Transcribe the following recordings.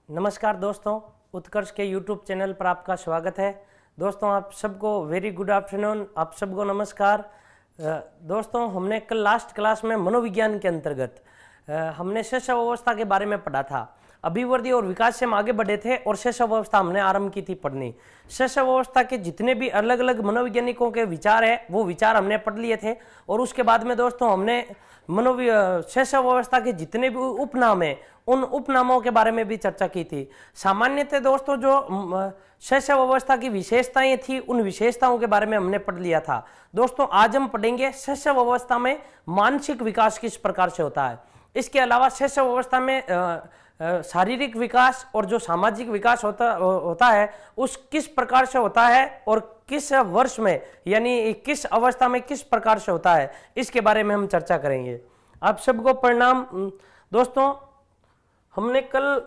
नमस्कार दोस्तों, उत्कर्ष के YouTube चैनल पर आपका स्वागत है। दोस्तों आप सबको वेरी गुड आफ्टरनून, आप सबको नमस्कार। दोस्तों हमने कल लास्ट क्लास में मनोविज्ञान के अंतर्गत हमने शैशव अवस्था के बारे में पढ़ा था। अभिवृद्धि और विकास से हम आगे बढ़े थे और शैशव अवस्था हमने आरंभ की थी पढ़नी। शैशव अवस्था के जितने भी अलग अलग मनोवैज्ञानिकों के विचार है वो विचार हमने पढ़ लिए थे और उसके बाद में दोस्तों हमने शैशव अवस्था के जितने भी उपनाम है उन उपनामों के बारे में भी चर्चा की थी। सामान्यतः दोस्तों जो शैशव अवस्था की विशेषताएं थी उन विशेषताओं के बारे में हमने पढ़ लिया था। दोस्तों आज हम पढ़ेंगे शैशव अवस्था में मानसिक विकास किस प्रकार से होता है। इसके अलावा शैशव अवस्था में शारीरिक विकास और जो सामाजिक विकास होता है उस किस प्रकार से होता है और किस वर्ष में यानी किस अवस्था में किस प्रकार से होता है, इसके बारे में हम चर्चा करेंगे। आप सबको प्रणाम। दोस्तों हमने कल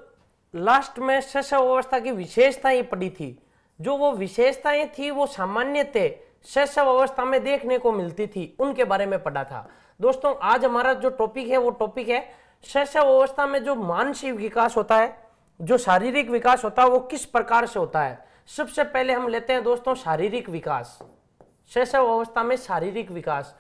लास्ट में शैशव अवस्था की विशेषताएं पढ़ी थी। जो वो विशेषताएं थी वो सामान्यतः शैशव अवस्था में देखने को मिलती थी, उनके बारे में पढ़ा था। दोस्तों आज हमारा जो टॉपिक है वो टॉपिक है शैशव अवस्था में जो मानसिक विकास होता है, जो शारीरिक विकास होता है वो किस प्रकार से होता है। सबसे पहले हम लेते हैं दोस्तों शारीरिक विकास। शैशव अवस्था में शारीरिक विकास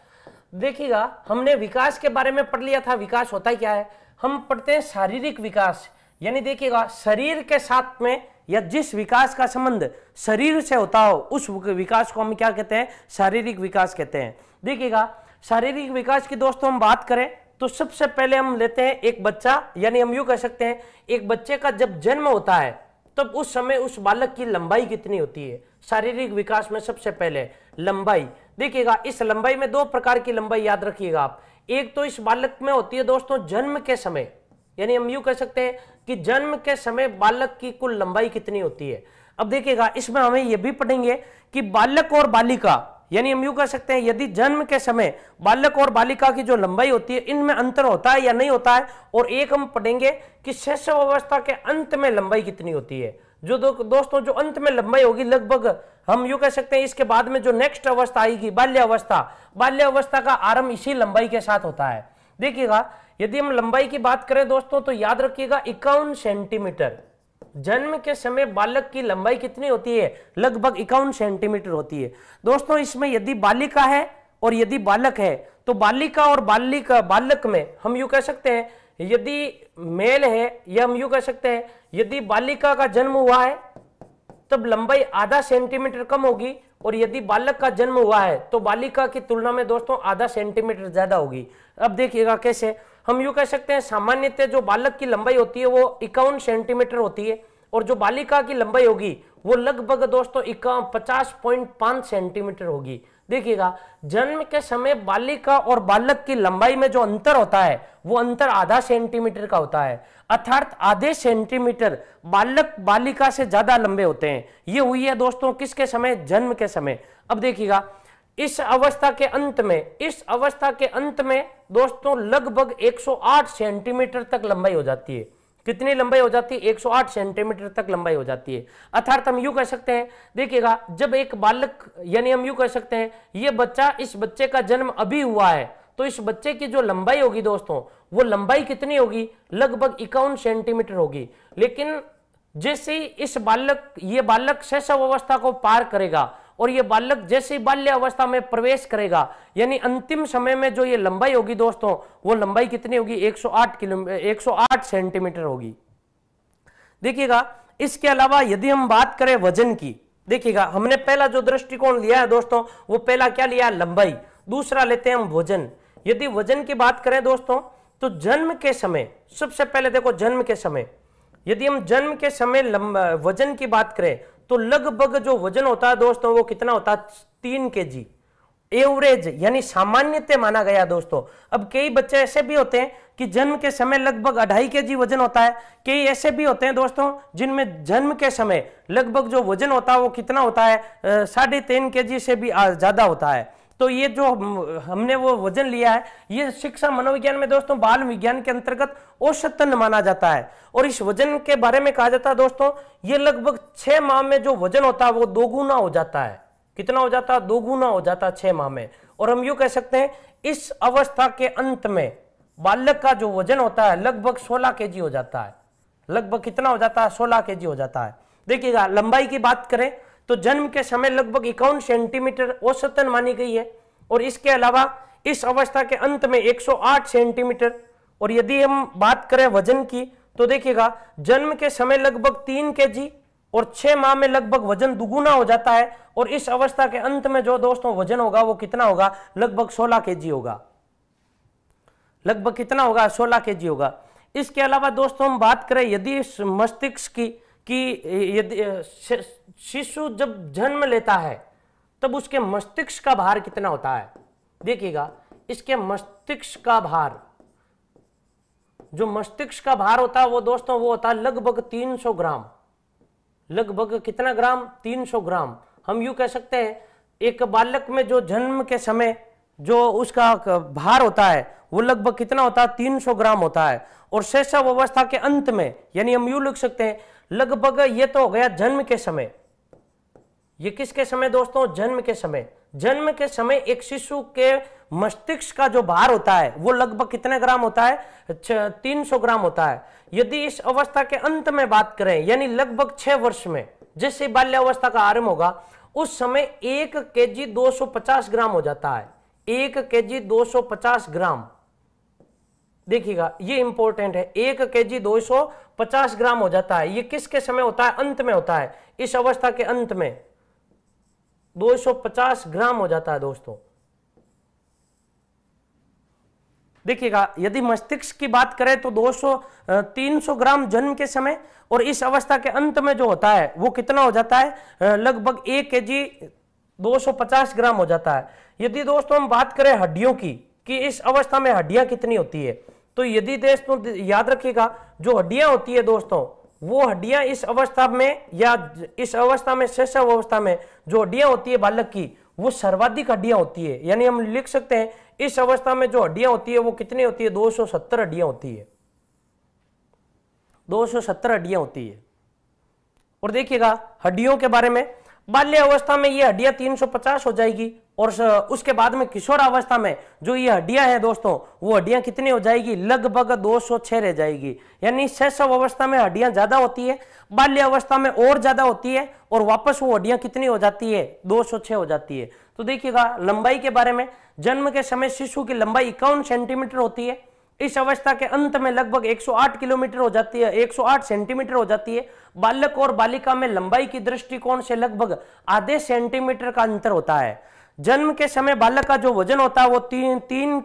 देखिएगा, हमने विकास के बारे में पढ़ लिया था। विकास होता है क्या है, हम पढ़ते हैं शारीरिक विकास। यानी देखिएगा शरीर के साथ में या जिस विकास का संबंध शरीर से होता हो उस विकास को हम क्या कहते हैं, शारीरिक विकास कहते हैं। देखिएगा शारीरिक विकास की दोस्तों हम बात करें तो सबसे पहले हम लेते हैं एक बच्चा, यानी हम यूं कह सकते हैं एक बच्चे का जब जन्म होता है तब उस समय उस बालक की लंबाई कितनी होती है। शारीरिक विकास में सबसे पहले लंबाई देखिएगा, इस लंबाई में दो प्रकार की लंबाई याद रखिएगा आप। एक तो इस बालक में होती है दोस्तों जन्म के समय, यानी हम यूं कह सकते हैं कि जन्म के समय बालक की कुल लंबाई कितनी होती है। अब देखिएगा इसमें हमें यह भी पढ़ेंगे कि बालक और बालिका, यानी हम यूं कह सकते हैं यदि जन्म के समय बालक और बालिका की जो लंबाई होती है इनमें अंतर होता है या नहीं होता है। और एक हम पढ़ेंगे कि शैशव अवस्था के अंत में लंबाई कितनी होती है। जो दोस्तों जो अंत में लंबाई होगी लगभग हम यूं कह सकते हैं इसके बाद में जो नेक्स्ट अवस्था आएगी बाल्य अवस्था का आरंभ इसी लंबाई के साथ होता है। देखिएगा यदि हम लंबाई की बात करें दोस्तों तो याद रखिएगा 51 सेंटीमीटर। जन्म के समय बालक की लंबाई कितनी होती है, लगभग 51 सेंटीमीटर होती है। दोस्तों इसमें यदि बालिका है और यदि बालक है तो बालिका और बालक में हम यूं कह सकते हैं यदि मेल है या हम यूं कह सकते हैं यदि बालिका का जन्म हुआ है तब लंबाई आधा सेंटीमीटर कम होगी और यदि बालक का जन्म हुआ है तो बालिका की तुलना में दोस्तों आधा सेंटीमीटर ज्यादा होगी। अब देखिएगा कैसे, हम यूं कह सकते हैं सामान्यतः जो बालक की लंबाई होती है वो 51 सेंटीमीटर होती है और जो बालिका की लंबाई होगी वो लगभग दोस्तों 50.5 सेंटीमीटर होगी। देखिएगा जन्म के समय बालिका और बालक की लंबाई में जो अंतर होता है वो अंतर आधा सेंटीमीटर का होता है, अर्थात आधे सेंटीमीटर बालक बालिका से ज्यादा लंबे होते हैं। ये हुई है दोस्तों किसके समय, जन्म के समय। अब देखिएगा इस अवस्था के अंत में दोस्तों लगभग 108 सेंटीमीटर तक लंबाई हो जाती है। कितनी लंबाई हो जाती है, 108 सेंटीमीटर तक लंबाई हो जाती है। अर्थात हम यूं कह सकते हैं देखिएगा जब एक बालक, यानी हम यूं कह सकते हैं ये बच्चा, इस बच्चे का जन्म अभी हुआ है तो इस बच्चे की जो लंबाई होगी दोस्तों वो लंबाई कितनी होगी, लगभग 51 सेंटीमीटर होगी। लेकिन जैसे ही ये बालक शैशव अवस्था को पार करेगा और ये बालक जैसे ही बाल्य अवस्था में प्रवेश करेगा यानी अंतिम समय में जो ये लंबाई होगी दोस्तों वो लंबाई कितनी होगी, 108 सेंटीमीटर होगी। देखिएगा इसके अलावा यदि हम बात करें वजन की, देखिएगा हमने पहला जो दृष्टिकोण लिया है दोस्तों वो पहला क्या लिया, लंबाई। दूसरा लेते हैं हम वजन। यदि वजन की बात करें दोस्तों तो जन्म के समय, सबसे पहले देखो जन्म के समय, यदि हम जन्म के समय वजन की बात करें तो लगभग जो वजन होता है दोस्तों वो कितना होता है, 3 kg एवरेज, यानी सामान्यतः माना गया दोस्तों। अब कई बच्चे ऐसे भी होते हैं कि जन्म के समय लगभग 2.5 kg वजन होता है। कई ऐसे भी होते हैं दोस्तों जिनमें जन्म के समय लगभग जो वजन होता है वो कितना होता है, 3.5 kg से भी ज्यादा होता है। तो ये जो हमने वो वजन लिया है ये शिक्षा मनोविज्ञान में दोस्तों बाल विज्ञान के अंतर्गत औसतन माना जाता है। और इस वजन के बारे में कहा जाता है दोस्तों ये लगभग 6 माह में जो वजन होता है वो 2 गुना हो जाता है। कितना हो जाता है, 2 गुना हो जाता है 6 माह में। और हम यूं कह सकते हैं इस अवस्था के अंत में बालक का जो वजन होता है लगभग 16 kg हो जाता है। लगभग कितना हो जाता है, 16 केजी हो जाता है। देखिएगा लंबाई की बात करें तो जन्म के समय लगभग 51 सेंटीमीटर औसतन मानी गई है, और इसके अलावा इस अवस्था के अंत में 108 सेंटीमीटर। और यदि हम बात करें वजन की तो देखिएगा जन्म के समय लगभग 3 केजी और 6 माह में लगभग वजन दुगुना हो जाता है, और इस अवस्था के अंत में जो दोस्तों वजन होगा वो कितना होगा, लगभग 16 केजी होगा। लगभग कितना होगा, 16 केजी होगा। इसके अलावा दोस्तों हम बात करें यदि मस्तिष्क की यदि शिशु जब जन्म लेता है तब उसके मस्तिष्क का भार कितना होता है। देखिएगा इसके मस्तिष्क का भार, जो मस्तिष्क का भार होता है वो दोस्तों वो होता है लगभग 300 ग्राम। लगभग कितना ग्राम, 300 ग्राम। हम यूं कह सकते हैं एक बालक में जो जन्म के समय जो उसका भार होता है वो लगभग कितना होता है, 300 ग्राम होता है। और शैशव अवस्था के अंत में, यानी हम यूं लिख सकते हैं लगभग, ये तो हो गया जन्म के समय। ये किसके समय दोस्तों, जन्म के समय। जन्म के समय एक शिशु के मस्तिष्क का जो भार होता है वो लगभग कितने ग्राम होता है, 300 ग्राम होता है। यदि इस अवस्था के अंत में बात करें यानी लगभग 6 वर्ष में, जैसे बाल्यावस्था का आरंभ होगा उस समय 1 केजी 250 ग्राम हो जाता है। 1 केजी 250 ग्राम। देखिएगा ये इंपॉर्टेंट है, 1 केजी 250 ग्राम हो जाता है। ये किसके समय होता है, अंत में होता है। इस अवस्था के अंत में 250 ग्राम हो जाता है दोस्तों। देखिएगा यदि मस्तिष्क की बात करें तो 300 ग्राम जन्म के समय, और इस अवस्था के अंत में जो होता है वो कितना हो जाता है, लगभग 1 केजी 250 ग्राम हो जाता है। यदि दोस्तों हम बात करें हड्डियों की कि इस अवस्था में हड्डियां कितनी होती है, तो यदि दोस्तों याद रखिएगा जो हड्डियां होती है दोस्तों वो हड्डियां इस अवस्था में या इस अवस्था में शैशव अवस्था में जो हड्डियां होती है बालक की वो सर्वाधिक हड्डियां होती है। यानी हम लिख सकते हैं इस अवस्था में जो हड्डियां होती है वो कितनी होती है, 270 हड्डियां होती है। 270 हड्डियां होती है। और देखिएगा हड्डियों के बारे में, बाल्य अवस्था में ये हड्डियां 350 हो जाएगी, और उसके बाद में किशोर अवस्था में जो ये हड्डियां हैं दोस्तों वो हड्डियां कितनी हो जाएगी, लगभग 206 रह जाएगी। यानी शैशव अवस्था में हड्डियां ज्यादा होती है, बाल्य अवस्था में और ज्यादा होती है, और वापस वो हड्डियां कितनी हो जाती है, 206 हो जाती है। तो देखिएगा लंबाई के बारे में, जन्म के समय शिशु की लंबाई 51 सेंटीमीटर होती है। इस अवस्था के अंत में लगभग 108 किलोमीटर हो जाती है, 108 सेंटीमीटर हो जाती है। बालक और बालिका में लंबाई की दृष्टिकोण से लगभग आधे सेंटीमीटर का अंतर होता है। जन्म के समय बालक का जो वजन होता है वो 3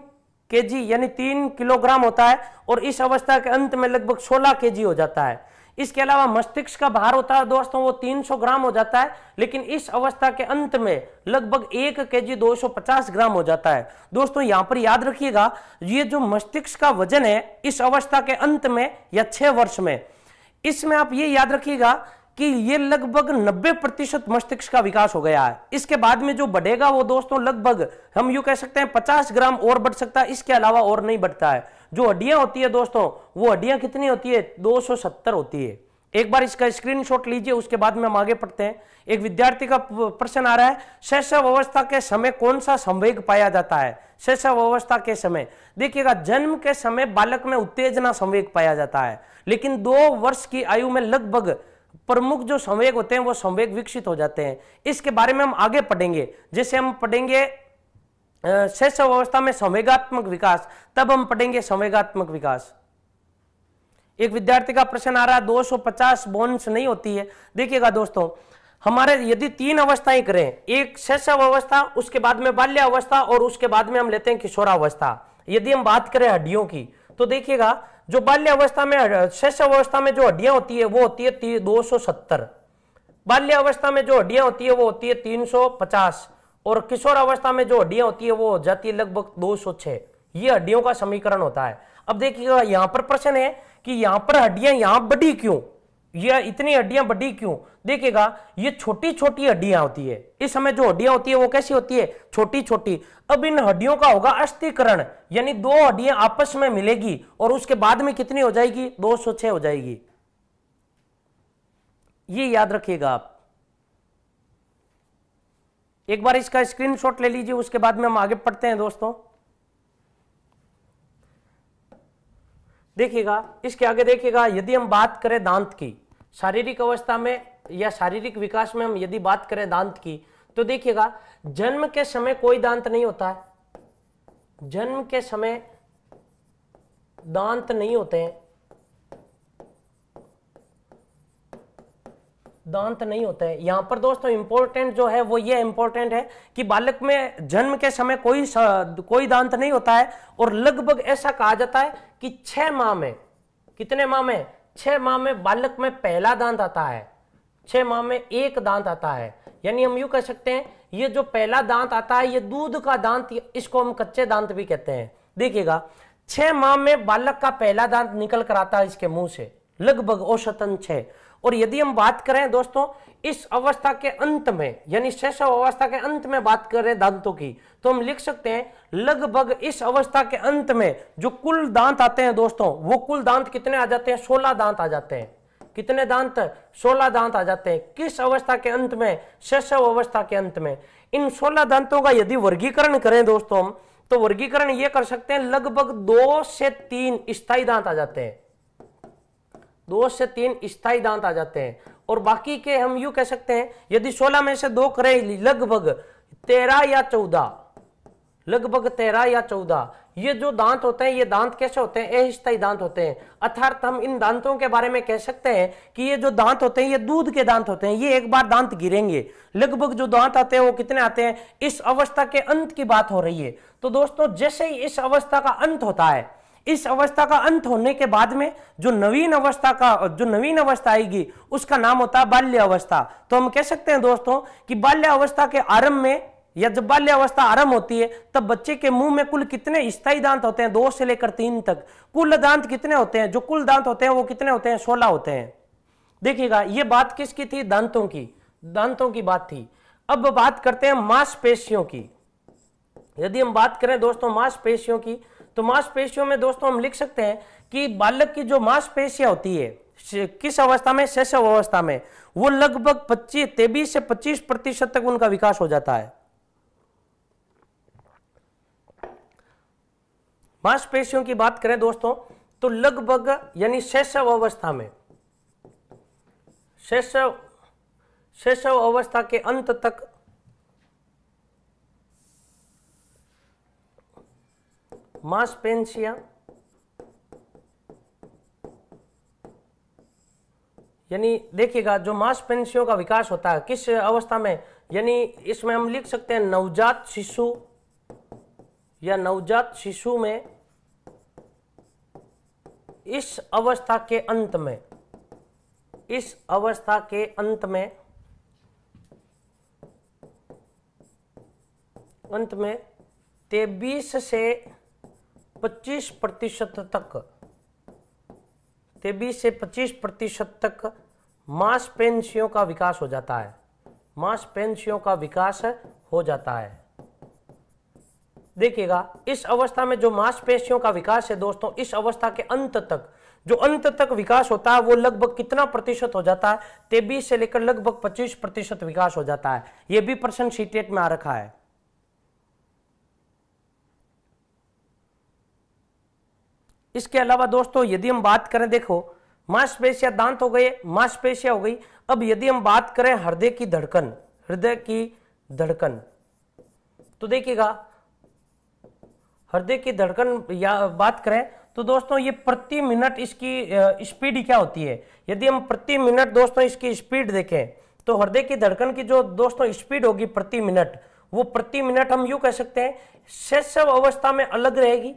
केजी यानी 3 किलोग्राम होता है, और इस अवस्था के अंत में लगभग 16 केजी हो जाता है। इसके अलावा मस्तिष्क का भार होता है दोस्तों वो 300 ग्राम हो जाता है, लेकिन इस अवस्था के अंत में लगभग 1 केजी 250 ग्राम हो जाता है। दोस्तों यहां पर याद रखिएगा ये जो मस्तिष्क का वजन है इस अवस्था के अंत में या 6 वर्ष में, इसमें आप ये याद रखिएगा कि ये लगभग 90% मस्तिष्क का विकास हो गया है। इसके बाद में जो बढ़ेगा वो दोस्तों लगभग हम यूं कह सकते हैं 50 ग्राम और बढ़ सकता है, इसके अलावा और नहीं बढ़ता है। जो हड्डियां होती है दोस्तों वो हड्डियां कितनी होती है, 270 होती है। एक बार इसका स्क्रीनशॉट लीजिए, उसके बाद में हम आगे पढ़ते हैं। एक विद्यार्थी का प्रश्न आ रहा है, शैशव अवस्था के समय कौन सा संवेग पाया जाता है। शैशव अवस्था के समय देखिएगा जन्म के समय बालक में उत्तेजना संवेग पाया जाता है, लेकिन 2 वर्ष की आयु में लगभग प्रमुख जो संवेग होते हैं वो संवेग विकसित हो जाते हैं। इसके बारे में हम आगे पढ़ेंगे, जैसे हम पढ़ेंगे शैशव अवस्था में संवेगात्मक विकास, तब हम पढ़ेंगे संवेगात्मक विकास। एक विद्यार्थी का प्रश्न आ रहा है 250 बोन्स नहीं होती है। देखिएगा दोस्तों हमारे यदि 3 अवस्थाएं करें, एक शैशव अवस्था, उसके बाद में बाल्य अवस्था, और उसके बाद में हम लेते हैं किशोरावस्था। यदि हम बात करें हड्डियों की तो देखिएगा जो बाल्य अवस्था में शैशव अवस्था में जो हड्डियां होती है वो होती है 270, बाल्य अवस्था में जो हड्डियां होती है वो होती है 350, और किशोर अवस्था में जो हड्डियां होती है वो हो जाती है लगभग 206। ये हड्डियों का समीकरण होता है। अब देखिएगा यहां पर प्रश्न है कि यहां पर हड्डियां यहां बढ़ी क्यों, ये इतनी हड्डियां बढ़ी क्यों। देखिएगा ये छोटी छोटी हड्डियां होती है, इस समय जो हड्डियां होती है वो कैसी होती है, छोटी छोटी। अब इन हड्डियों का होगा अस्थीकरण, यानी 2 हड्डियां आपस में मिलेगी और उसके बाद में कितनी हो जाएगी, 206 हो जाएगी। ये याद रखिएगा आप। एक बार इसका स्क्रीनशॉट ले लीजिए, उसके बाद में हम आगे पढ़ते हैं दोस्तों। देखिएगा इसके आगे देखिएगा, यदि हम बात करें दांत की, शारीरिक अवस्था में या शारीरिक विकास में हम यदि बात करें दांत की, तो देखिएगा जन्म के समय कोई दांत नहीं होता है, जन्म के समय दांत नहीं होते हैं, दांत नहीं होते हैं। यहां पर दोस्तों इंपॉर्टेंट जो है वो ये इंपॉर्टेंट है कि बालक में जन्म के समय कोई दांत नहीं होता है, और लगभग ऐसा कहा जाता है कि 6 माह में, कितने माह में, 6 माह में बालक में पहला दांत आता है, 6 माह में एक दांत आता है। यानी हम यूं कह सकते हैं ये जो पहला दांत आता है ये दूध का दांत, इसको हम कच्चे दांत भी कहते हैं। देखिएगा 6 माह में बालक का पहला दांत निकल कर आता है इसके मुंह से, लगभग औसतन 6। और यदि हम बात करें दोस्तों इस अवस्था के अंत में, यानी शैशव अवस्था के अंत में बात करें दांतों की, तो हम लिख सकते हैं लगभग इस अवस्था के अंत में जो कुल दांत आते हैं दोस्तों, वो कुल दांत कितने आ जाते हैं, 16 दांत आ जाते हैं। कितने दांत, 16 दांत आ जाते हैं। किस अवस्था के अंत में, शैशव अवस्था के अंत में। इन 16 दांतों का यदि वर्गीकरण करें दोस्तों हम, तो वर्गीकरण ये कर सकते हैं लगभग 2 से 3 स्थायी दांत आ जाते हैं, 2 से 3 स्थायी दांत आ जाते हैं। और बाकी के हम यूं कह सकते हैं यदि 16 में से 2 करें, लगभग 13 या 14, लगभग 13 या 14 ये जो दांत होते हैं, ये दांत कैसे होते हैं, अस्थायी दांत होते हैं। अर्थात हम इन दांतों के बारे में कह सकते हैं कि ये जो दांत होते हैं ये दूध के दांत होते हैं, ये एक बार दांत गिरेंगे। लगभग जो दांत आते हैं वो कितने आते हैं, इस अवस्था के अंत की बात हो रही है। तो दोस्तों जैसे ही इस अवस्था का अंत होता है, इस अवस्था का अंत होने के बाद में जो नवीन अवस्था आएगी उसका नाम होता है बाल्य अवस्था। तो हम कह सकते हैं दोस्तों कि बाल्य अवस्था के आरंभ में, या जब बाल्य अवस्था आरंभ होती है, तब बच्चे के मुंह में कुल कितने स्थायी दांत होते हैं, 2 से लेकर 3 तक। कुल दांत कितने होते हैं, जो कुल दांत होते हैं वो कितने होते हैं, 16 होते हैं। देखिएगा ये बात किसकी थी, दांतों की, दांतों की बात थी। अब बात करते हैं मांसपेशियों की। यदि हम बात करें दोस्तों मांसपेशियों की, तो मांसपेशियों में दोस्तों हम लिख सकते हैं कि बालक की जो मांसपेशियां होती है किस अवस्था में, शैशव अवस्था में, वो लगभग 23 से 25% तक उनका विकास हो जाता है। मांसपेशियों की बात करें दोस्तों तो लगभग, यानी शैशव अवस्था में, शैशव अवस्था के अंत तक मांसपेशियां, यानी देखिएगा जो मांसपेशियों का विकास होता है किस अवस्था में, यानी इसमें हम लिख सकते हैं नवजात शिशु या नवजात शिशु में, इस अवस्था के अंत में, इस अवस्था के अंत में 23 से 25% तक, 23 से 25% तक मांसपेशियों का विकास हो जाता है, मांसपेशियों का विकास हो जाता है। देखिएगा इस अवस्था में जो मांसपेशियों का विकास है दोस्तों, इस अवस्था के अंत तक, जो अंत तक विकास होता है वो लगभग कितना प्रतिशत हो जाता है, 23 से लेकर लगभग 25% विकास हो जाता है। यह भी प्रश्न सीटेट में आ रखा है। इसके अलावा दोस्तों यदि हम बात करें, देखो मांसपेशियां, दांत हो गए, मांसपेशियां हो गई। अब यदि हम बात करें हृदय की धड़कन, हृदय की धड़कन, तो देखिएगा हृदय की धड़कन या बात करें तो दोस्तों ये प्रति मिनट इसकी स्पीड क्या होती है। यदि हम प्रति मिनट दोस्तों इसकी स्पीड देखें तो हृदय की धड़कन की जो दोस्तों स्पीड होगी प्रति मिनट, वो प्रति मिनट हम यूं कह सकते हैं शैशव अवस्था में अलग रहेगी।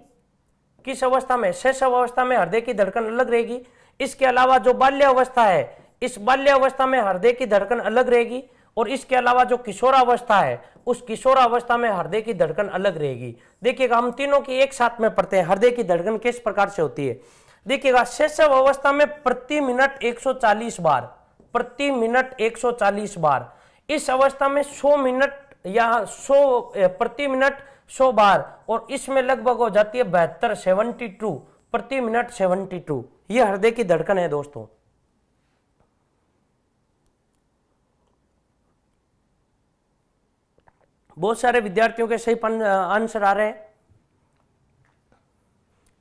किस अवस्था में, शैशव अवस्था में हृदय की धड़कन अलग रहेगी। इसके अलावा जो बाल्य अवस्था है, इस बाल्य अवस्था में हृदय की धड़कन अलग रहेगी। और इसके अलावा जो किशोरावस्था है, उस किशोरावस्था में हृदय की धड़कन अलग रहेगी। देखिएगा हम तीनों की एक साथ में पढ़ते हैं, हृदय की धड़कन किस प्रकार से होती है। देखिएगा शैशव अवस्था में प्रति मिनट 140 बार, प्रति मिनट 140 बार। इस अवस्था में 100 मिनट या 100 प्रति मिनट 100 बार, और इसमें लगभग हो जाती है 72 प्रति मिनट 72। ये हृदय की धड़कन है दोस्तों। बहुत सारे विद्यार्थियों के सही आंसर आ रहे हैं।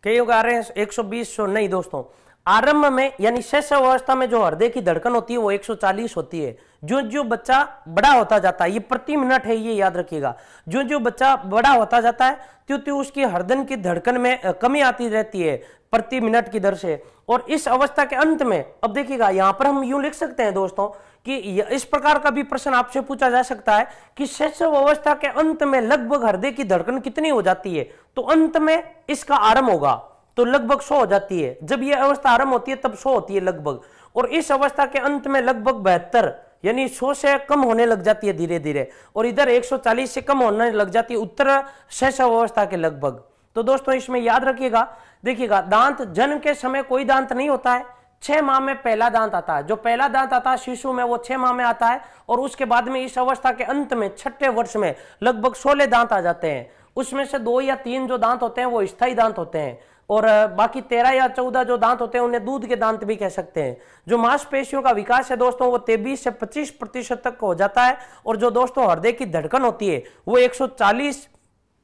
कई लोग आ रहे हैं 120 नहीं दोस्तों, आरंभ में यानी शैशव अवस्था में जो हृदय की धड़कन होती है वो 140 होती है। जो जो बच्चा बड़ा होता जाता है, ये प्रति मिनट है, ये याद रखिएगा, जो जो बच्चा बड़ा होता जाता है त्यों त्यों उसकी हृदय की धड़कन में कमी आती रहती है प्रति मिनट की दर से। और इस अवस्था के अंत में, अब देखिएगा यहां पर हम यूं लिख सकते हैं दोस्तों कि इस प्रकार का भी प्रश्न आपसे पूछा जा सकता है कि शैशव अवस्था के अंत में लगभग हृदय की धड़कन कितनी हो जाती है, तो अंत में इसका आरंभ होगा तो लगभग 100 हो जाती है। जब यह अवस्था आरंभ होती है तब 100 होती है लगभग, और इस अवस्था के अंत में लगभग 72 यानी 100 से कम होने लग जाती है धीरे धीरे, और इधर 140 से कम होने लग जाती है उत्तर शैशव अवस्था के लगभग। तो दोस्तों इसमें याद रखिएगा, देखिएगा दांत जन्म के समय कोई दांत नहीं होता है, 6 माह में पहला दांत आता है। जो पहला दांत आता है शिशु में वो 6 माह में आता है, और उसके बाद में इस अवस्था के अंत में 6ठे वर्ष में लगभग 16 दांत आ जाते हैं। उसमें से 2 या 3 जो दांत होते हैं वो स्थायी दांत होते हैं, और बाकी 13 या 14 जो दांत होते हैं उन्हें दूध के दांत भी कह सकते हैं। जो मांसपेशियों का विकास है दोस्तों वो 23 से 25% तक हो जाता है, और जो दोस्तों हृदय की धड़कन होती है वो 140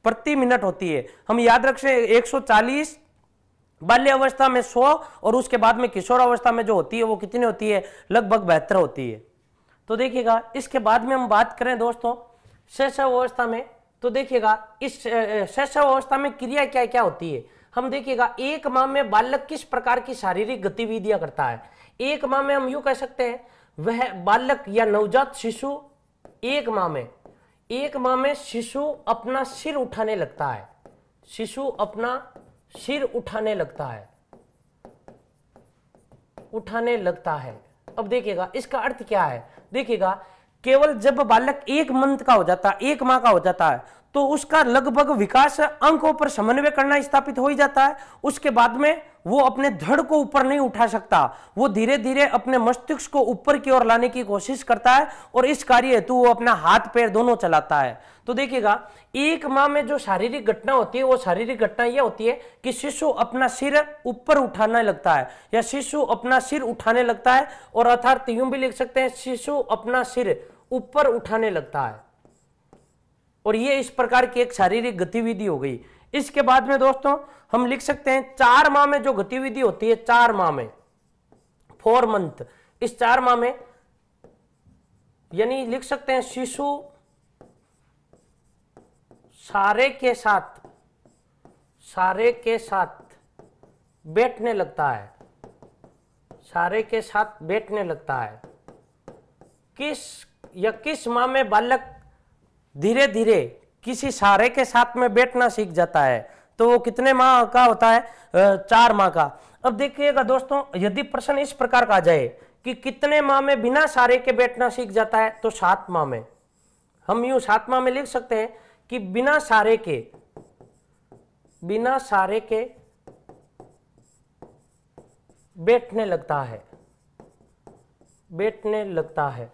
प्रति मिनट होती है। हम याद रखें 140 बाल्य अवस्था में 100, और उसके बाद में किशोर अवस्था में जो होती है वो कितनी होती है, लगभग 72 होती है। तो देखिएगा इसके बाद में हम बात करें दोस्तों शैशव अवस्था में, तो देखिएगा इस शैशव अवस्था में क्रिया क्या क्या होती है। हम देखिएगा 1 माह में बालक किस प्रकार की शारीरिक गतिविधियां करता है। 1 माह में हम यूं कह सकते हैं वह बालक या नवजात शिशु 1 माह में शिशु अपना सिर उठाने लगता है, शिशु अपना सिर उठाने लगता है। अब देखिएगा इसका अर्थ क्या है, देखिएगा केवल जब बालक 1 मंथ का हो जाता है, 1 माह का हो जाता है, तो उसका लगभग विकास अंकों पर समन्वय करना स्थापित हो ही जाता है। उसके बाद में वो अपने धड़ को ऊपर नहीं उठा सकता, वो धीरे धीरे अपने मस्तिष्क को ऊपर की ओर लाने की कोशिश करता है, और इस कार्य हेतु वो अपना हाथ पैर दोनों चलाता है। तो देखिएगा 1 माह में जो शारीरिक घटना होती है वो शारीरिक घटना ये होती है कि शिशु अपना सिर ऊपर उठाने लगता है, या शिशु अपना सिर उठाने लगता है, और अर्थात यूं भी लिख सकते हैं शिशु अपना सिर ऊपर उठाने लगता है, और ये इस प्रकार की एक शारीरिक गतिविधि हो गई। इसके बाद में दोस्तों हम लिख सकते हैं 4 माह में जो गतिविधि होती है, 4 माह में 4 मंथ, इस 4 माह में यानी लिख सकते हैं शिशु सारे के साथ बैठने लगता है, सारे के साथ बैठने लगता है। किस माह में बालक धीरे धीरे किसी सारे के साथ में बैठना सीख जाता है, तो वो कितने माह का होता है, 4 माह का। अब देखिएगा दोस्तों यदि प्रश्न इस प्रकार का आ जाए कि कितने माह में बिना सारे के बैठना सीख जाता है, तो 7 माह में। हम यूं 7 माह में लिख सकते हैं कि बिना सारे के बैठने लगता है।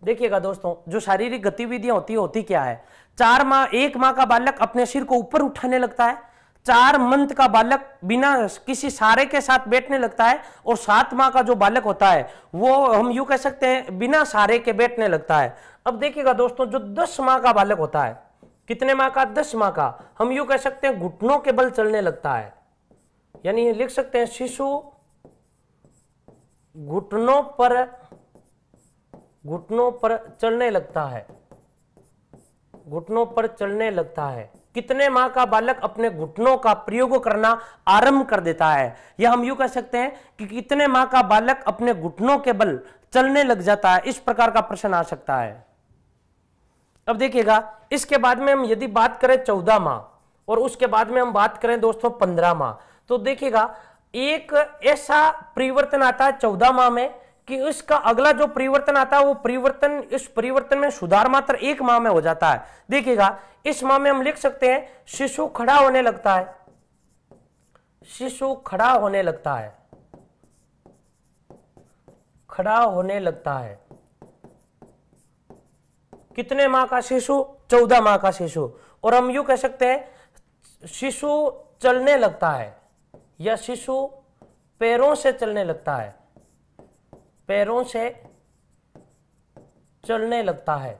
देखिएगा दोस्तों जो शारीरिक गतिविधियां होती क्या है, 4 माह 1 माह का बालक अपने सिर को ऊपर उठाने लगता है, 4 मंथ का बालक बिना किसी सहारे के साथ बैठने लगता है, और 7 माह का जो बालक होता है वो हम यूं कह सकते हैं बिना सहारे के बैठने लगता है। अब देखिएगा दोस्तों जो 10 माह का बालक होता है, कितने माह का, 10 माह का, हम यूं कह सकते हैं घुटनों के बल चलने लगता है, यानी लिख सकते हैं शिशु घुटनों पर चलने लगता है। कितने माह का बालक अपने घुटनों का प्रयोग करना आरंभ कर देता है, या हम यूं कह सकते हैं कि कितने माह का बालक अपने घुटनों के बल चलने लग जाता है। इस प्रकार का प्रश्न आ सकता है। अब देखिएगा इसके बाद में हम यदि बात करें 14 माह, और उसके बाद में हम बात करें दोस्तों 15 माह, तो देखिएगा एक ऐसा परिवर्तन आता है 14 माह में कि इसका अगला जो परिवर्तन आता है वो इस परिवर्तन में सुधार मात्र 1 माह में हो जाता है। देखिएगा इस माह में हम लिख सकते हैं शिशु खड़ा होने लगता है। कितने माह का शिशु, 14 माह का शिशु। और हम यूं कह सकते हैं शिशु चलने लगता है, या शिशु पैरों से चलने लगता है।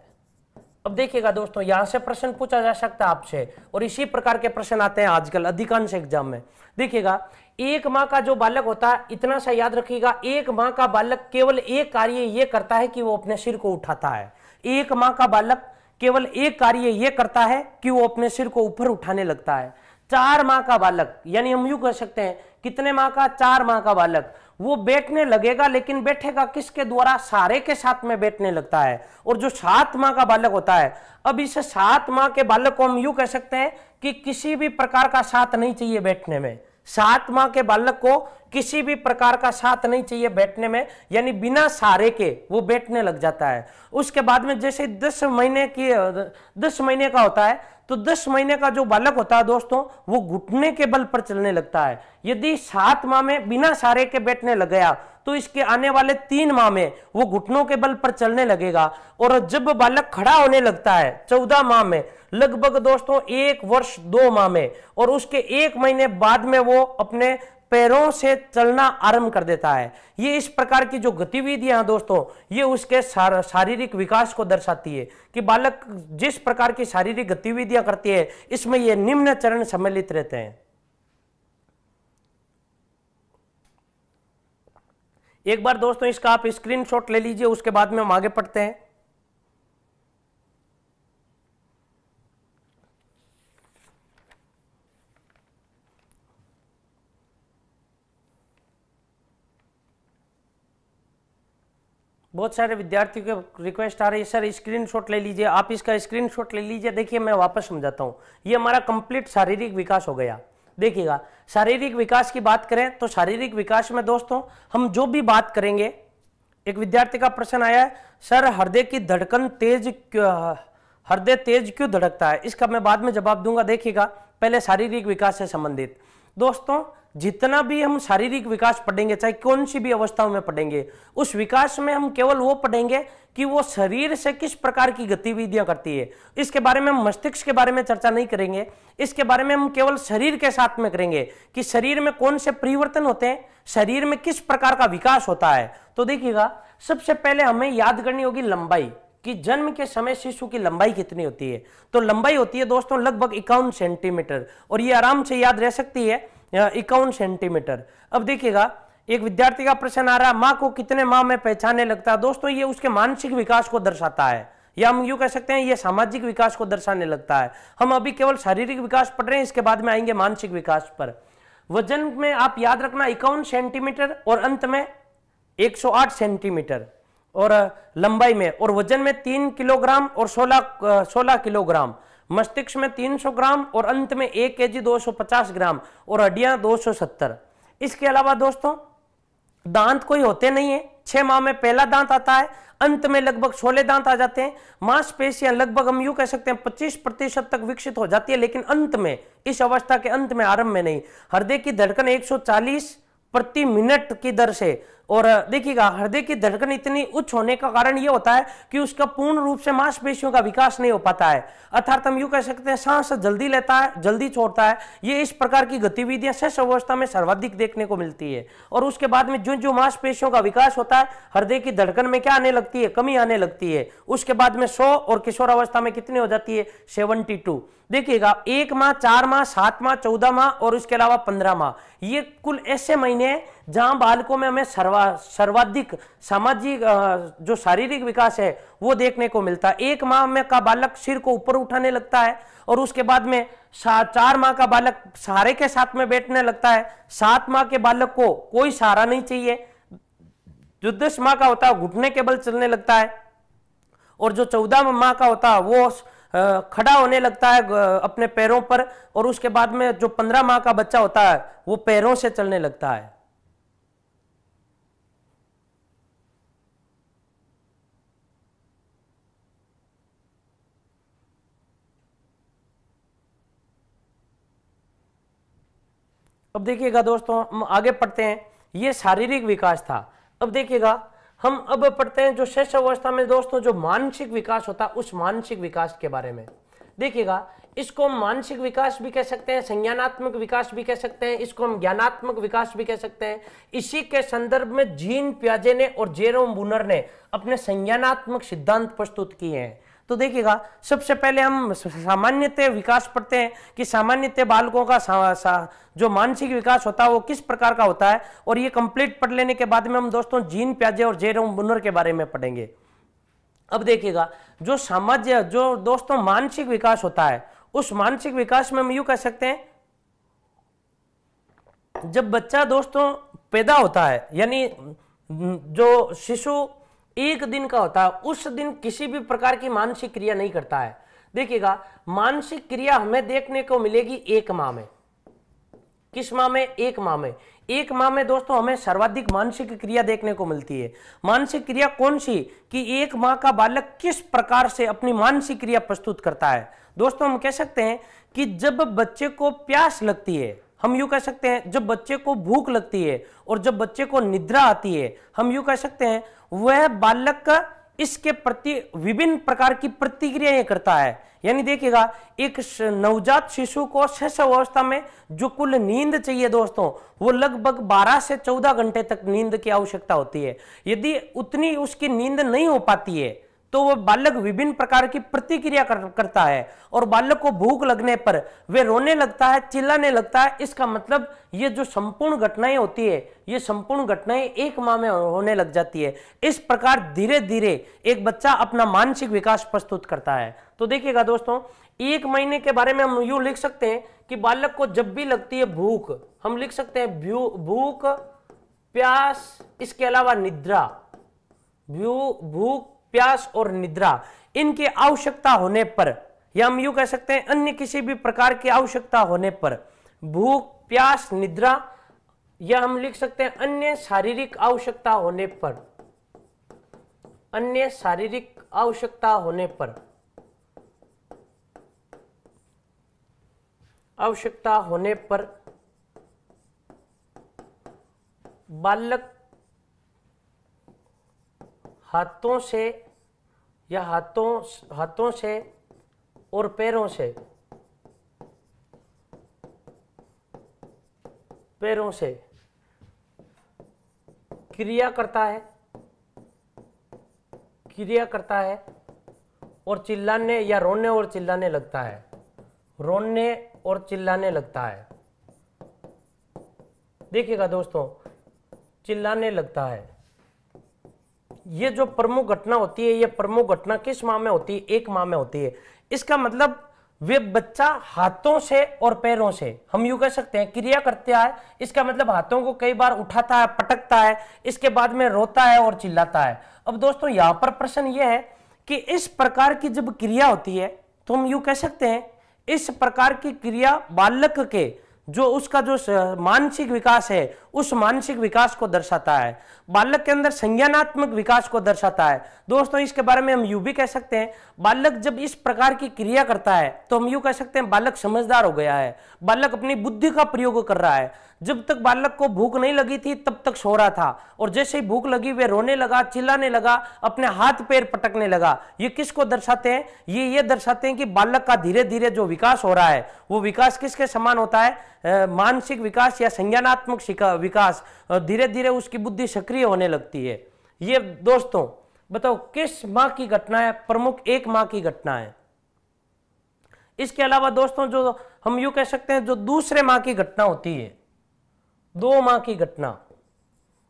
अब देखिएगा दोस्तों, यहां से प्रश्न पूछा जा सकता है आपसे, और इसी प्रकार के प्रश्न आते हैं आजकल अधिकांश एग्जाम में। देखिएगा, 1 माह का जो बालक होता है, इतना सा याद रखिएगा, 1 माह का बालक केवल एक कार्य ये करता है कि वो अपने सिर को उठाता है। 1 माह का बालक केवल एक कार्य ये करता है कि वो अपने सिर को ऊपर उठाने लगता है। 4 माह का बालक, यानी हम यूं कह सकते हैं, कितने माह का? 4 माह का बालक, वो बैठने लगेगा, लेकिन बैठेगा किसके द्वारा? सहारे के साथ में बैठने लगता है। और जो 7 माह का बालक होता है, अब इस 7 माह के बालक को हम यूं कह सकते हैं कि किसी भी प्रकार का साथ नहीं चाहिए बैठने में। 7 माह के बालक को किसी भी प्रकार का साथ नहीं चाहिए बैठने में, यानी बिना सहारे के वो बैठने लग जाता है। उसके बाद में जैसे 10 महीने का होता है, तो 10 महीने का जो बालक होता है दोस्तों, वो घुटने के बल पर चलने लगता है। यदि 7 माह में बिना सहारे के बैठने लग गया, तो इसके आने वाले 3 माह में वो घुटनों के बल पर चलने लगेगा। और जब बालक खड़ा होने लगता है 14 माह में, लगभग दोस्तों 1 वर्ष 2 माह में, और उसके 1 महीने बाद में वो अपने पैरों से चलना आरंभ कर देता है। ये इस प्रकार की जो गतिविधियां दोस्तों, ये उसके शारीरिक विकास को दर्शाती है कि बालक जिस प्रकार की शारीरिक गतिविधियां करती है, इसमें ये निम्न चरण सम्मिलित रहते हैं। एक बार दोस्तों इसका आप स्क्रीनशॉट ले लीजिए, उसके बाद में हम आगे पढ़ते हैं। बहुत सारे विद्यार्थियों के रिक्वेस्ट आ रही है, सर स्क्रीनशॉट ले लीजिए। आप इसका स्क्रीनशॉट ले लीजिए। देखिए, मैं वापस समझाता हूं। ये हमारा कंप्लीट शारीरिक विकास हो गया। देखिएगा, शारीरिक विकास की बात करें तो शारीरिक विकास में दोस्तों हम जो भी बात करेंगे, एक विद्यार्थी का प्रश्न आया है, सर हृदय तेज क्यों धड़कता है? इसका मैं बाद में जवाब दूंगा। देखिएगा, पहले शारीरिक विकास से संबंधित दोस्तों, जितना भी हम शारीरिक विकास पढ़ेंगे, चाहे कौन सी भी अवस्थाओं में पढ़ेंगे, उस विकास में हम केवल वो पढ़ेंगे कि वो शरीर से किस प्रकार की गतिविधियां करती है। इसके बारे में हम मस्तिष्क के बारे में चर्चा नहीं करेंगे। इसके बारे में हम केवल शरीर के साथ में करेंगे कि शरीर में कौन से परिवर्तन होते हैं, शरीर में किस प्रकार का विकास होता है। तो देखिएगा, सबसे पहले हमें याद करनी होगी लंबाई, कि जन्म के समय शिशु की लंबाई कितनी होती है। तो लंबाई होती है दोस्तों लगभग 51 सेंटीमीटर, और ये आराम से याद रह सकती है 51 सेंटीमीटर। अब देखिएगा, एक विद्यार्थी का प्रश्न आ रहा है, माँ को कितने माह में पहचानने लगता है? दोस्तों ये उसके मानसिक विकास को दर्शाता है, या हम यूं कह सकते हैं ये सामाजिक विकास को दर्शाने लगता है। हम अभी केवल शारीरिक विकास पढ़ रहे हैं, इसके बाद में आएंगे मानसिक विकास पर। वजन में आप याद रखना 51 सेंटीमीटर, और अंत में 108 सेंटीमीटर, और लंबाई में और वजन में 3 किलोग्राम और 16 किलोग्राम, मस्तिष्क में 300 ग्राम, और अंत में 1 केजी 250 ग्राम, और हड्डियां 270। इसके अलावा दोस्तों दांत कोई होते नहीं है। 6 माह में पहला दांत आता है, अंत में लगभग 16 दांत आ जाते हैं। मांसपेशियां लगभग हम यूं कह सकते हैं 25% तक विकसित हो जाती है, लेकिन अंत में, इस अवस्था के अंत में, आरंभ में नहीं। हृदय की धड़कन 140 प्रति मिनट की दर से, और देखिएगा हृदय की धड़कन इतनी उच्च होने का कारण यह होता है कि उसका पूर्ण रूप से मांसपेशियों का विकास नहीं हो पाता है, अर्थात हम यूं कह सकते हैं सांस जल्दी लेता है, जल्दी छोड़ता है। ये इस प्रकार की गतिविधियां शेष अवस्था में सर्वाधिक देखने को मिलती है। और उसके बाद में जो जो मांसपेशियों का विकास होता है, हृदय की धड़कन में क्या आने लगती है? कमी आने लगती है। उसके बाद में 100, और किशोर अवस्था में कितनी हो जाती है? 72। देखिएगा, 1 माह, 4 माह, 7 माह, 14 माह, और उसके अलावा 15 माह, ये कुल ऐसे महीने हैं जहां बालकों में हमें सर्वाधिक सामाजिक जो शारीरिक विकास है वो देखने को मिलता है। 1 माह में का बालक सिर को ऊपर उठाने लगता है, और उसके बाद में 4 माह का बालक सहारे के साथ में बैठने लगता है। 7 माह के बालक को कोई सहारा नहीं चाहिए। जो 10 माह का होता है घुटने के बल चलने लगता है, और जो 14 माह का होता है वो खड़ा होने लगता है अपने पैरों पर, और उसके बाद में जो 15 माह का बच्चा होता है वो पैरों से चलने लगता है। अब देखिएगा दोस्तों, हम आगे पढ़ते हैं। ये शारीरिक विकास था। अब देखिएगा, हम अब पढ़ते हैं जो शेष अवस्था में दोस्तों जो मानसिक विकास होता है, उस मानसिक विकास के बारे में। देखिएगा, इसको हम मानसिक विकास भी कह सकते हैं, संज्ञानात्मक विकास भी कह सकते हैं, इसको हम ज्ञानात्मक विकास भी कह सकते हैं। इसी के संदर्भ में जीन पियाजे ने और जेरोम बूनर ने अपने संज्ञानात्मक सिद्धांत प्रस्तुत किए हैं। तो देखिएगा सबसे पहले हम सामान्यतः विकास पढ़ते हैं कि सामान्यतः बालकों का जो मानसिक विकास होता है वो किस प्रकार का होता है, और ये कंप्लीट पढ़ लेने के बाद में हम दोस्तों जीन पियाजे और जेरोम ब्रूनर के बारे में पढ़ेंगे। अब देखिएगा जो दोस्तों मानसिक विकास होता है, उस मानसिक विकास में हम यूं कह सकते हैं, जब बच्चा दोस्तों पैदा होता है, यानी जो शिशु 1 दिन का होता है, उस दिन किसी भी प्रकार की मानसिक क्रिया नहीं करता है। देखिएगा मानसिक क्रिया हमें देखने को मिलेगी 1 माह में। किस माह में? 1 माह में। 1 माह में दोस्तों हमें सर्वाधिक मानसिक क्रिया देखने को मिलती है। मानसिक क्रिया कौन सी? कि 1 माह का बालक किस प्रकार से अपनी मानसिक क्रिया प्रस्तुत करता है। दोस्तों हम कह सकते हैं कि जब बच्चे को प्यास लगती है, हम यूं कह सकते हैं जब बच्चे को भूख लगती है, और जब बच्चे को निद्रा आती है, हम यूं कह सकते हैं वह बालक इसके प्रति विभिन्न प्रकार की प्रतिक्रियाएं करता है। यानी देखिएगा एक नवजात शिशु को शैशव अवस्था में जो कुल नींद चाहिए दोस्तों, वो लगभग 12 से 14 घंटे तक नींद की आवश्यकता होती है। यदि उतनी उसकी नींद नहीं हो पाती है तो वह बालक विभिन्न प्रकार की प्रतिक्रिया करता है, और बालक को भूख लगने पर वे रोने लगता है, चिल्लाने लगता है। इसका मतलब ये जो संपूर्ण घटनाएं होती है, ये संपूर्ण घटनाएं 1 माह में होने लग जाती है। इस प्रकार धीरे धीरे एक बच्चा अपना मानसिक विकास प्रस्तुत करता है। तो देखिएगा दोस्तों 1 महीने के बारे में हम यूं लिख सकते हैं कि बालक को जब भी लगती है भूख, हम लिख सकते हैं भूख, प्यास, इसके अलावा निद्रा, भूख, प्यास और निद्रा, इनकी आवश्यकता होने पर, या हम यूं कह सकते हैं अन्य किसी भी प्रकार की आवश्यकता होने पर, भूख, प्यास, निद्रा, या हम लिख सकते हैं अन्य शारीरिक आवश्यकता होने पर, अन्य शारीरिक आवश्यकता होने पर, आवश्यकता होने पर बालक हाथों से या हाथों से और पैरों से क्रिया करता है और चिल्लाने या रोने और चिल्लाने लगता है, देखिएगा दोस्तों चिल्लाने लगता है। ये जो प्रमुख घटना होती है, ये प्रमुख घटना किस माह में होती है? 1 माह में होती है। इसका मतलब वे बच्चा हाथों से और पैरों से, हम यूं कह सकते हैं, क्रिया करता है। इसका मतलब हाथों को कई बार उठाता है, पटकता है, इसके बाद में रोता है और चिल्लाता है। अब दोस्तों यहां पर प्रश्न यह है कि इस प्रकार की जब क्रिया होती है तो हम यूं कह सकते हैं इस प्रकार की क्रिया बालक के जो उसका जो मानसिक विकास है, उस मानसिक विकास को दर्शाता है। बालक के अंदर संज्ञानात्मक विकास को दर्शाता है। दोस्तों इसके बारे में हम यूं भी कह सकते हैं, बालक जब इस प्रकार की क्रिया करता है तो हम यूं कह सकते हैं बालक समझदार हो गया है, बालक अपनी बुद्धि का प्रयोग कर रहा है। जब तक बालक को भूख नहीं लगी थी तब तक सो रहा था, और जैसे ही भूख लगी वे रोने लगा, चिल्लाने लगा, अपने हाथ पैर पटकने लगा। ये किसको दर्शाते हैं? ये दर्शाते हैं कि बालक का धीरे धीरे जो विकास हो रहा है वो विकास किसके समान होता है? मानसिक विकास या संज्ञानात्मक विकास। धीरे धीरे उसकी बुद्धि सक्रिय होने लगती है। ये दोस्तों बताओ किस माह की घटना है? प्रमुख 1 माह की घटना है। इसके अलावा दोस्तों जो हम यूं कह सकते हैं जो दूसरे माह की घटना होती है, 2 माह की घटना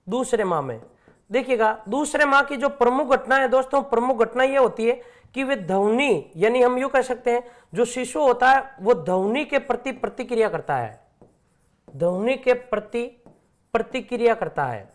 दूसरे माह में, देखिएगा दूसरे माह की जो प्रमुख घटना है दोस्तों, प्रमुख घटना यह होती है कि वे ध्वनि, यानी हम यूं कह सकते हैं जो शिशु होता है वो ध्वनि के प्रति प्रतिक्रिया करता है, ध्वनि के प्रति प्रतिक्रिया करता है।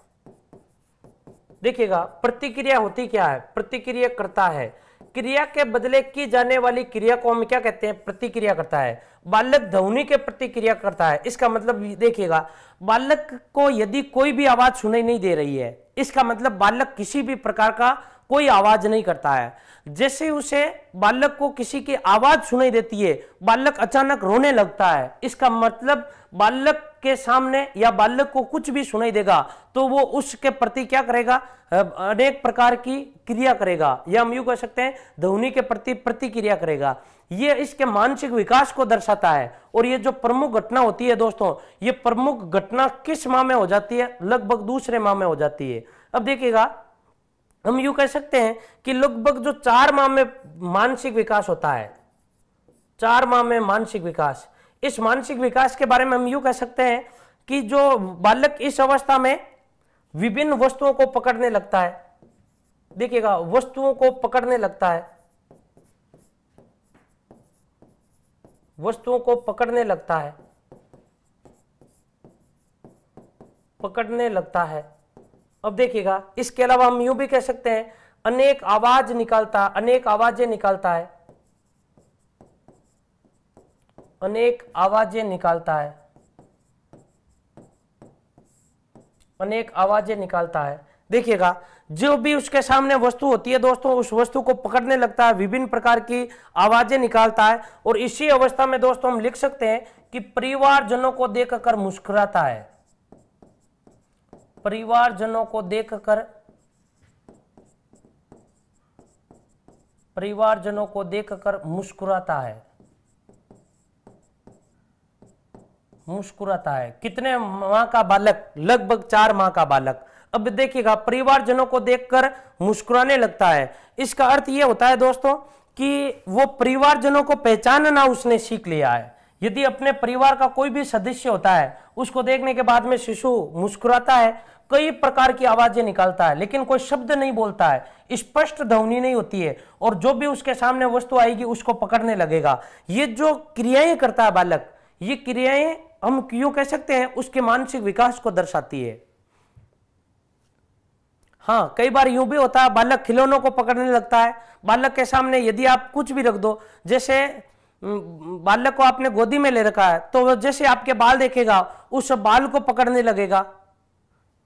देखिएगा प्रतिक्रिया होती क्या है? प्रतिक्रिया करता है, क्रिया के बदले की जाने वाली क्रिया को हम क्या कहते हैं? प्रतिक्रिया करता है। बालक ध्वनि के प्रतिक्रिया करता है। इसका मतलब देखिएगा बालक को यदि कोई भी आवाज सुनाई नहीं दे रही है, इसका मतलब बालक किसी भी प्रकार का कोई आवाज नहीं करता है। जैसे उसे बालक को किसी की आवाज सुनाई देती है, बालक अचानक रोने लगता है। इसका मतलब बालक के सामने या बालक को कुछ भी सुनाई देगा तो वो उसके प्रति क्या करेगा? अनेक प्रकार की क्रिया करेगा, या हम यूं कह सकते हैं ध्वनि के प्रति प्रतिक्रिया करेगा। ये इसके मानसिक विकास को दर्शाता है। और ये जो प्रमुख घटना होती है दोस्तों, ये प्रमुख घटना किस माह में हो जाती है? लगभग दूसरे माह में हो जाती है। अब देखिएगा हम यूं कह सकते हैं कि लगभग जो 4 माह में मानसिक विकास होता है, 4 माह में मानसिक विकास, इस मानसिक विकास के बारे में हम यूं कह सकते हैं कि जो बालक इस अवस्था में विभिन्न वस्तुओं को पकड़ने लगता है, देखिएगा वस्तुओं को पकड़ने लगता है, वस्तुओं को पकड़ने लगता है, पकड़ने लगता है। अब देखिएगा इसके अलावा हम यूं भी कह सकते हैं अनेक आवाज निकालता, अनेक आवाजें निकालता है, अनेक आवाजें निकालता है, अनेक आवाजें निकालता है। देखिएगा जो भी उसके सामने वस्तु होती है दोस्तों, उस वस्तु को पकड़ने लगता है, विभिन्न प्रकार की आवाजें निकालता है, और इसी अवस्था में दोस्तों हम लिख सकते हैं कि परिवारजनों को देखकर मुस्कुराता है, परिवारजनों को देखकर, परिवारजनों को देखकर मुस्कुराता है, मुस्कुराता है। कितने माह का बालक? लगभग 4 माह का बालक। अब देखिएगा परिवारजनों को देखकर मुस्कुराने लगता है, इसका अर्थ यह होता है दोस्तों कि वो परिवारजनों को पहचानना उसने सीख लिया है। यदि अपने परिवार का कोई भी सदस्य होता है, उसको देखने के बाद में शिशु मुस्कुराता है, कई प्रकार की आवाजें निकालता है, लेकिन कोई शब्द नहीं बोलता है, स्पष्ट ध्वनि नहीं होती है, और जो भी उसके सामने वस्तु आएगी उसको पकड़ने लगेगा। ये जो क्रियाएं करता है बालक, ये क्रियाएं हम क्यों कह सकते हैं उसके मानसिक विकास को दर्शाती है। हाँ, कई बार यूं भी होता है बालक खिलौनों को पकड़ने लगता है। बालक के सामने यदि आप कुछ भी रख दो, जैसे बालक को आपने गोदी में ले रखा है, तो जैसे आपके बाल देखेगा उस बाल को पकड़ने लगेगा।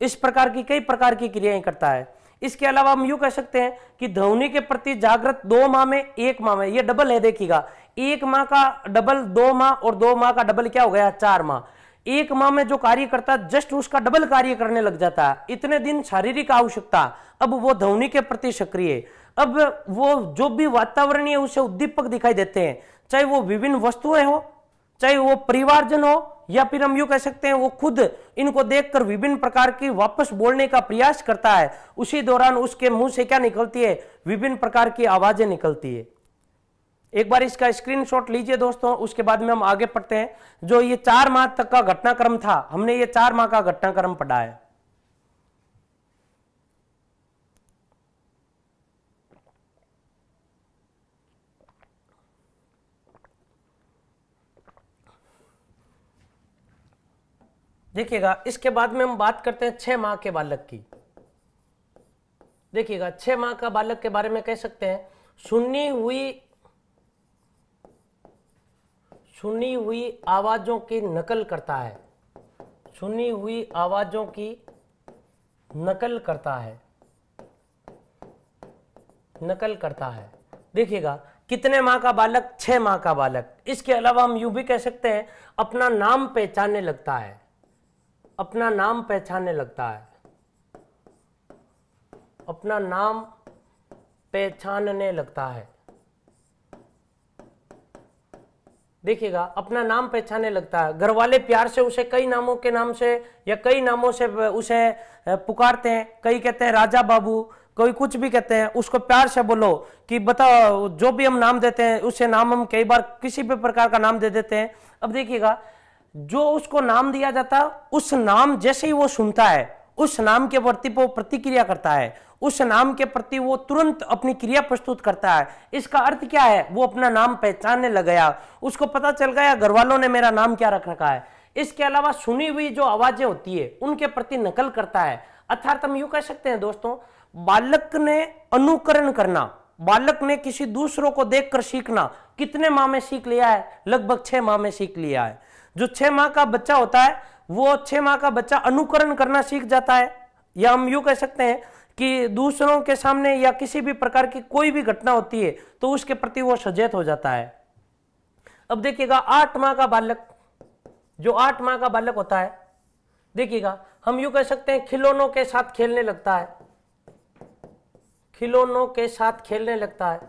इस प्रकार की कई प्रकार की क्रियाएं करता है। इसके अलावा हम यूं कह सकते हैं कि ध्वनि के प्रति जागृत 2 माह में, 1 माह में, ये डबल है, देखिएगा 1 माह का डबल 2 माह और 2 माह का डबल क्या हो गया? 4 माह। 1 माह में जो कार्य करता है जस्ट उसका डबल कार्य करने लग जाता है। इतने दिन शारीरिक आवश्यकता, अब वो ध्वनि के प्रति सक्रिय। अब वो जो भी वातावरणीय उसे उद्दीपक दिखाई देते हैं, चाहे वो विभिन्न वस्तुएं हो, चाहे वो परिवारजन हो, या फिर हम यूं कह सकते हैं वो खुद इनको देखकर विभिन्न प्रकार की वापस बोलने का प्रयास करता है। उसी दौरान उसके मुंह से क्या निकलती है? विभिन्न प्रकार की आवाजें निकलती है। एक बार इसका स्क्रीनशॉट लीजिए दोस्तों, उसके बाद में हम आगे पढ़ते हैं। जो ये 4 माह तक का घटनाक्रम था, हमने ये 4 माह का घटनाक्रम पढ़ा है। देखिएगा इसके बाद में हम बात करते हैं 6 माह के बालक की। देखिएगा 6 माह का बालक के बारे में कह सकते हैं सुनी हुई आवाजों की नकल करता है, सुनी हुई आवाजों की नकल करता है, नकल करता है। देखिएगा कितने माह का बालक? 6 माह का बालक। इसके अलावा हम यूं भी कह सकते हैं अपना नाम पहचानने लगता है, अपना नाम पहचानने लगता है, अपना नाम पहचानने लगता है। देखिएगा अपना नाम पहचानने लगता है। घर वाले प्यार से उसे कई नामों के नाम से या कई नामों से उसे पुकारते हैं। कई कहते हैं राजा बाबू, कोई कुछ भी कहते हैं। उसको प्यार से बोलो कि बताओ, जो भी हम नाम देते हैं उसे नाम हम कई बार किसी भी प्रकार का नाम दे देते हैं। अब देखिएगा जो उसको नाम दिया जाता है, उस नाम जैसे ही वो सुनता है, उस नाम के प्रति वो प्रतिक्रिया करता है, उस नाम के प्रति वो तुरंत अपनी क्रिया प्रस्तुत करता है। इसका अर्थ क्या है? वो अपना नाम पहचानने लग गया, उसको पता चल गया घर वालों ने मेरा नाम क्या रख रखा है। इसके अलावा सुनी हुई जो आवाजें होती है उनके प्रति नकल करता है। अर्थात हम यूं कह सकते हैं दोस्तों, बालक ने अनुकरण करना, बालक ने किसी दूसरों को देखकर सीखना कितने माह में सीख लिया है? लगभग 6 माह में सीख लिया है। जो 6 माह का बच्चा होता है वो 6 माह का बच्चा अनुकरण करना सीख जाता है। या हम यूं कह सकते हैं कि दूसरों के सामने या किसी भी प्रकार की कोई भी घटना होती है तो उसके प्रति वो सचेत हो जाता है। अब देखिएगा 8 माह का बालक, जो 8 माह का बालक होता है, देखिएगा हम यूं कह सकते हैं खिलौनों के साथ खेलने लगता है, खिलौनों के साथ खेलने लगता है,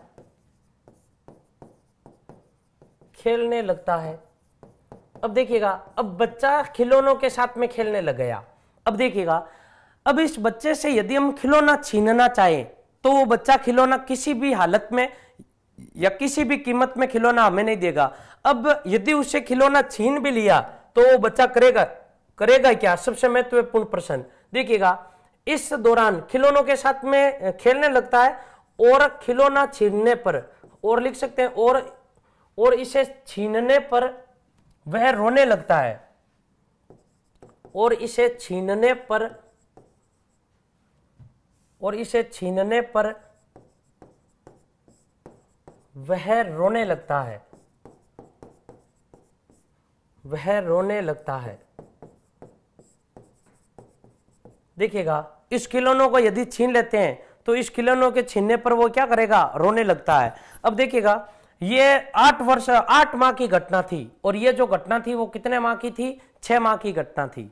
खेलने लगता है। अब देखिएगा अब बच्चा खिलौनों के साथ में खेलने लग गया। अब देखिएगा अब इस बच्चे से यदि हम खिलौना छीनना चाहें तो वो बच्चा खिलौना किसी भी हालत में या किसी भी कीमत में खिलौना हमें नहीं देगा। अब यदि उससे खिलौना छीन भी लिया तो वो बच्चा करेगा क्या? सबसे महत्वपूर्ण प्रश्न देखिएगा, इस दौरान खिलौनों के साथ में खेलने लगता है और खिलौना छीनने पर, और लिख सकते हैं, और इसे छीनने पर वह रोने लगता है, और इसे छीनने पर वह रोने लगता है, देखिएगा, इस खिलौनों को यदि छीन लेते हैं तो इस खिलौनों के छीनने पर वो क्या करेगा? रोने लगता है। अब देखिएगा, ये 8 माह की घटना थी, और ये जो घटना थी वो कितने माह की थी? 6 माह की घटना थी।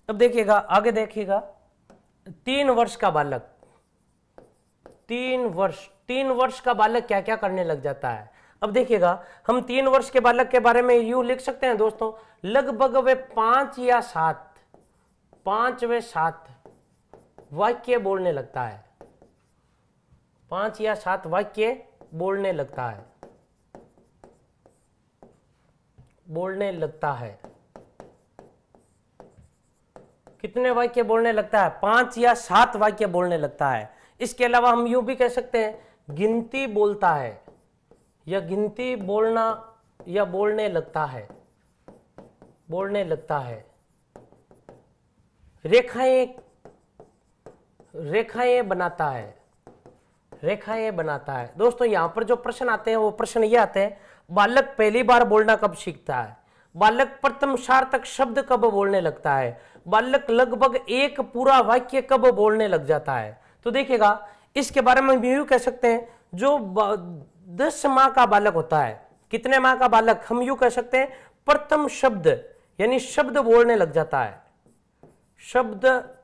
अब देखिएगा, आगे देखिएगा, 3 वर्ष का बालक, 3 वर्ष का बालक क्या क्या करने लग जाता है? अब देखिएगा, हम 3 वर्ष के बालक के बारे में यूं लिख सकते हैं दोस्तों, लगभग वे 5 या 7 वाक्य बोलने लगता है, 5 या 7 वाक्य बोलने लगता है। कितने वाक्य बोलने लगता है? 5 या 7 वाक्य बोलने लगता है। इसके अलावा हम यूं भी कह सकते हैं, गिनती बोलता है, या गिनती बोलना या बोलने लगता है। रेखाएं बनाता है। दोस्तों यहां पर जो प्रश्न आते हैं वो प्रश्न ये आते हैं, बालक पहली बार बोलना कब सीखता है? बालक प्रथम सार्थक शब्द कब बोलने लगता है? बालक लगभग एक पूरा वाक्य कब बोलने लग जाता है? तो देखिएगा, इसके बारे में यूं कह सकते हैं, जो 10 माह का बालक होता है, कितने माह का बालक? हम यूं कह सकते हैं, प्रथम शब्द यानी शब्द बोलने लग जाता है,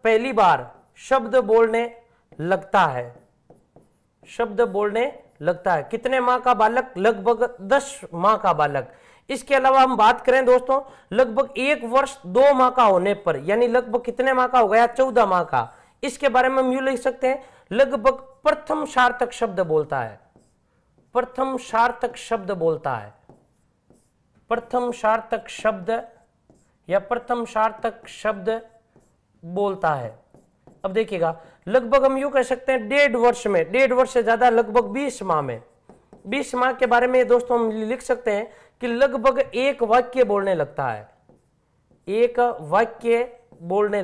पहली बार शब्द बोलने लगता है। कितने माह का बालक? लगभग 10 माह का बालक। इसके अलावा हम बात करें दोस्तों, लगभग 1 वर्ष 2 माह का होने पर, यानी लगभग कितने माह का हो गया? 14 माह का। इसके बारे में हम यूं लिख सकते हैं, लगभग प्रथम सार्थक शब्द बोलता है, प्रथम सार्थक शब्द बोलता है। अब देखिएगा, लगभग हम यूं कह सकते हैं, 1.5 वर्ष से ज्यादा, लगभग 20 माह के बारे में दोस्तों हम लिख सकते हैं कि लगभग एक वाक्य बोलने लगता है, एक वाक्य बोलने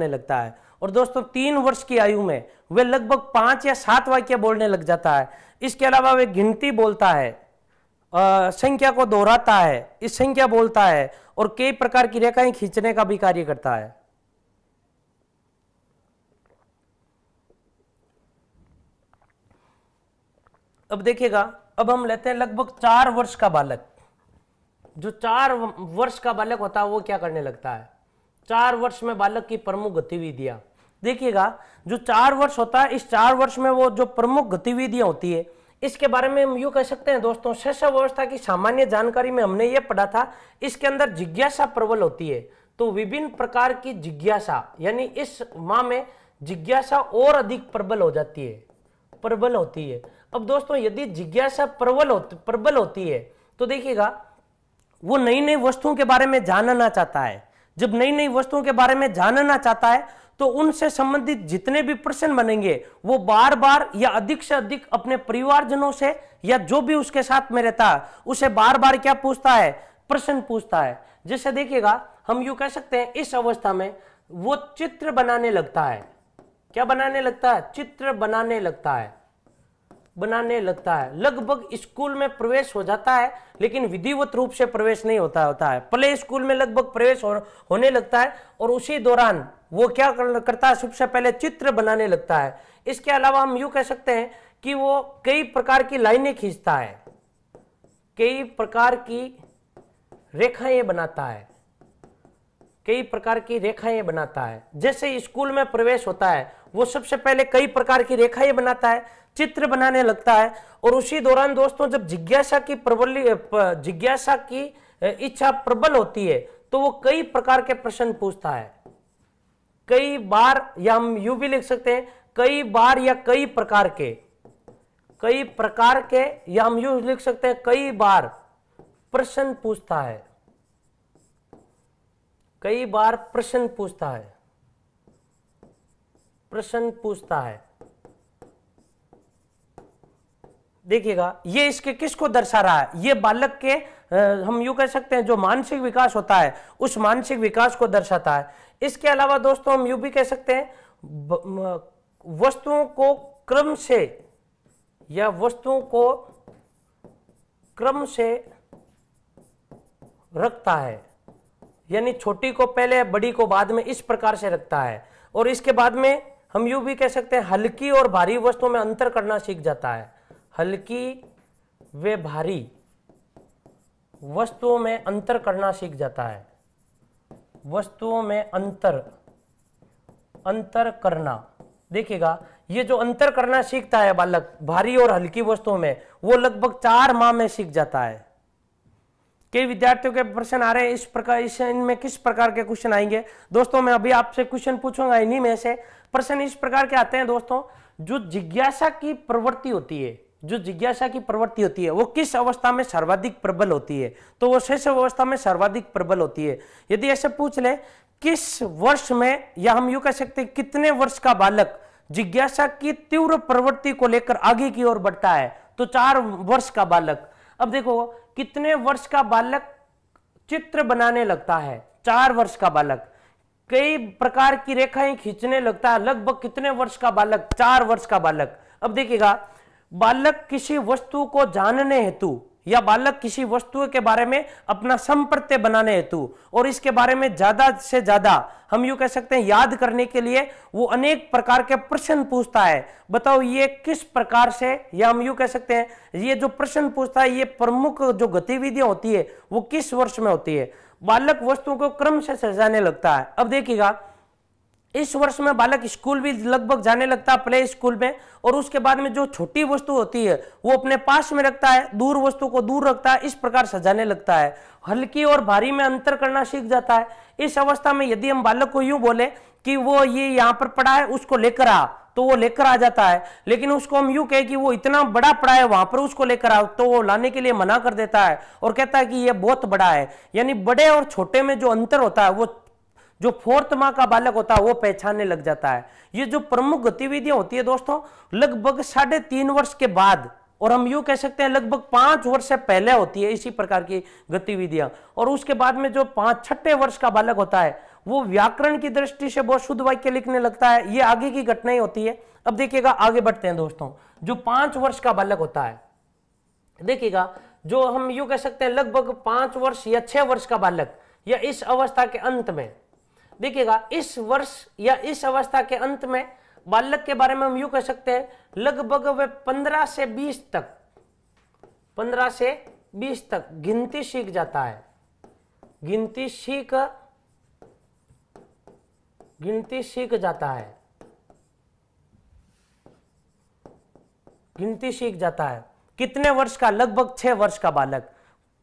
लगता है। और दोस्तों 3 वर्ष की आयु में वे लगभग 5 या 7 वाक्य बोलने लग जाता है। इसके अलावा वे गिनती बोलता है, संख्या को दोहराता है, इस संख्या बोलता है, और कई प्रकार की रेखाएं खींचने का भी कार्य करता है। अब देखिएगा, अब हम लेते हैं लगभग 4 वर्ष का बालक। जो 4 वर्ष का बालक होता है वो क्या करने लगता है? 4 वर्ष में बालक की प्रमुख गतिविधियां देखिएगा, जो 4 वर्ष होता है, इस 4 वर्ष में वो जो प्रमुख गतिविधियां होती है, इसके बारे में हम यूं कह सकते हैं दोस्तों, शैशव अवस्था की सामान्य जानकारी में हमने ये पढ़ा था, इसके अंदर जिज्ञासा प्रबल होती है। तो विभिन्न प्रकार की जिज्ञासा, यानी इस माह में जिज्ञासा और अधिक प्रबल होती है। अब दोस्तों यदि जिज्ञासा प्रबल होती है तो देखिएगा, वो नई नई वस्तुओं के बारे में जानना चाहता है। जब नई नई वस्तुओं के बारे में जानना चाहता है तो उनसे संबंधित जितने भी प्रश्न बनेंगे वो बार बार या अधिक से अधिक अपने परिवारजनों से या जो भी उसके साथ में रहता है उसे बार बार क्या पूछता है? प्रश्न पूछता है। जैसे देखिएगा, हम यूं कह सकते हैं, इस अवस्था में वो चित्र बनाने लगता है। क्या बनाने लगता है? चित्र बनाने लगता है। लगभग स्कूल में प्रवेश हो जाता है, लेकिन विधिवत रूप से प्रवेश नहीं होता है। प्ले स्कूल में लगभग प्रवेश होने लगता है, और उसी दौरान वो क्या करता है? सबसे पहले चित्र बनाने लगता है। इसके अलावा हम यूं कह सकते हैं कि वो कई प्रकार की लाइनें खींचता है, कई प्रकार की रेखाएं बनाता है, कई प्रकार की रेखाएं बनाता है। जैसे स्कूल में प्रवेश होता है वो सबसे पहले कई प्रकार की रेखाएं बनाता है, चित्र बनाने लगता है। और उसी दौरान दोस्तों जब जिज्ञासा की इच्छा प्रबल होती है तो वो कई प्रकार के प्रश्न पूछता है। कई बार, या हम यूं भी लिख सकते हैं कई बार या कई प्रकार के, या हम यूं लिख सकते हैं कई बार प्रश्न पूछता है। कई बार प्रश्न पूछता है। देखिएगा ये इसके किसको दर्शा रहा है, ये बालक के हम यूं कह सकते हैं जो मानसिक विकास होता है उस मानसिक विकास को दर्शाता है। इसके अलावा दोस्तों हम यूं भी कह सकते हैं वस्तुओं को क्रम से रखता है, यानी छोटी को पहले बड़ी को बाद में, इस प्रकार से रखता है। और इसके बाद में हम यूं भी कह सकते हैं हल्की और भारी वस्तुओं में अंतर करना सीख जाता है। हल्की व भारी वस्तुओं में अंतर करना सीख जाता है। वस्तुओं में अंतर करना, देखिएगा ये जो अंतर करना सीखता है बालक भारी और हल्की वस्तुओं में, वो लगभग 4 माह में सीख जाता है। कई विद्यार्थियों के प्रश्न आ रहे हैं इस प्रकार, इनमें किस प्रकार के क्वेश्चन आएंगे दोस्तों। मैं अभी आपसे क्वेश्चन पूछूंगा, इन्हीं में से प्रश्न इस प्रकार के आते हैं दोस्तों। जो जिज्ञासा की प्रवृत्ति होती है वो किस अवस्था में सर्वाधिक प्रबल होती है, तो वो शैशव अवस्था में सर्वाधिक प्रबल होती है। यदि ऐसे पूछ ले किस वर्ष में, या हम यूं कह सकते हैं कितने वर्ष का बालक जिज्ञासा की तीव्र प्रवृत्ति को लेकर आगे की ओर बढ़ता है, तो 4 वर्ष का बालक। अब देखो कितने वर्ष का बालक चित्र बनाने लगता है, 4 वर्ष का बालक। कई प्रकार की रेखाएं खींचने लगता है, लगभग कितने वर्ष का बालक, 4 वर्ष का बालक। अब देखिएगा बालक किसी वस्तु को जानने हेतु, या बालक किसी वस्तु के बारे में अपना संप्रत्यय बनाने हेतु और इसके बारे में ज्यादा से ज्यादा हम यूं कह सकते हैं याद करने के लिए वो अनेक प्रकार के प्रश्न पूछता है। बताओ ये किस प्रकार से, या हम यूं कह सकते हैं ये जो प्रश्न पूछता है ये प्रमुख जो गतिविधियां होती है वो किस वर्ष में होती है। बालक वस्तुओं को क्रम से सजाने लगता है। अब देखिएगा इस वर्ष में बालक स्कूल भी लगभग जाने लगता है, प्ले स्कूल में, और उसके बाद में जो छोटी वस्तु होती है वो अपने पास में रखता है, दूर वस्तु को दूर रखता है, इस प्रकार सजाने लगता है। हल्की और भारी में अंतर करना सीख जाता है। इस अवस्था में यदि हम बालक को यूं बोले कि वो ये यहाँ पर पड़ा है उसको लेकर आ, तो वो लेकर आ जाता है। लेकिन उसको हम यूं कहे कि वो इतना बड़ा पड़ा है वहां पर उसको लेकर आओ, तो वो लाने के लिए मना कर देता है और कहता है कि ये बहुत बड़ा है। यानी बड़े और छोटे में जो अंतर होता है वो जो 4th माह का बालक होता है वो पहचानने लग जाता है। ये जो प्रमुख गतिविधियां होती है दोस्तों लगभग 3.5 वर्ष के बाद, और हम यूं कह सकते हैं लगभग 5 वर्ष से पहले होती है इसी प्रकार की गतिविधियां। और उसके बाद में जो 5-6 वर्ष का बालक होता है वो व्याकरण की दृष्टि से बहुत शुद्ध वाक्य लिखने लगता है। ये आगे की घटनाएं होती है। अब देखिएगा आगे बढ़ते हैं दोस्तों। जो 5 वर्ष का बालक होता है, देखिएगा जो हम यूं कह सकते हैं लगभग 5 वर्ष या 6 वर्ष का बालक, या इस अवस्था के अंत में, देखिएगा इस वर्ष या इस अवस्था के अंत में बालक के बारे में हम यूं कह सकते हैं लगभग वे 15 से 20 तक गिनती सीख जाता है। गिनती सीख जाता है। कितने वर्ष का? लगभग 6 वर्ष का बालक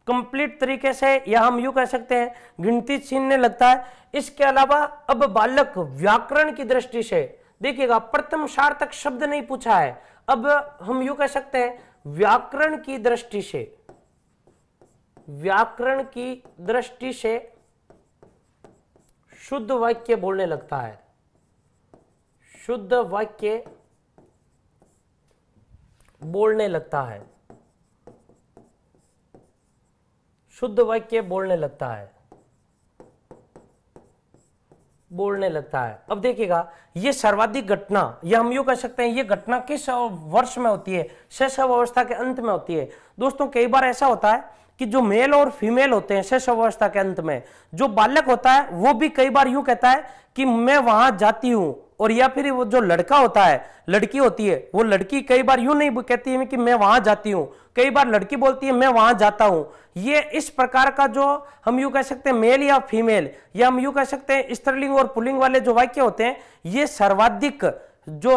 कंप्लीट तरीके से, या हम यूं कह सकते हैं गिनती छीनने लगता है। इसके अलावा अब बालक व्याकरण की दृष्टि से, देखिएगा प्रथम सार्थक शब्द नहीं पूछा है, अब हम यूं कह सकते हैं व्याकरण की दृष्टि से शुद्ध वाक्य बोलने लगता है। शुद्ध वाक्य बोलने लगता है। शुद्ध वाक्य बोलने लगता है। अब देखिएगा ये सर्वाधिक घटना, या हम यूं कह सकते हैं ये घटना किस वर्ष में होती है? शैशव अवस्था के अंत में होती है। दोस्तों कई बार ऐसा होता है कि जो मेल और फीमेल होते हैं शैशव अवस्था के अंत में, जो बालक होता है वो भी कई बार यूं कहता है कि मैं वहां जाती हूं और या फिर वो जो लड़का होता है, लड़की होती है, वो लड़की कई बार यूं नहीं कहती है कि मैं वहां जाती हूं, कई बार लड़की बोलती है मैं वहां जाता हूं। ये इस प्रकार का जो हम यूं कह सकते हैं मेल या फीमेल, या हम यूं कह सकते हैं स्त्रीलिंग और पुल्लिंग वाले जो वाक्य होते हैं, ये सर्वाधिक जो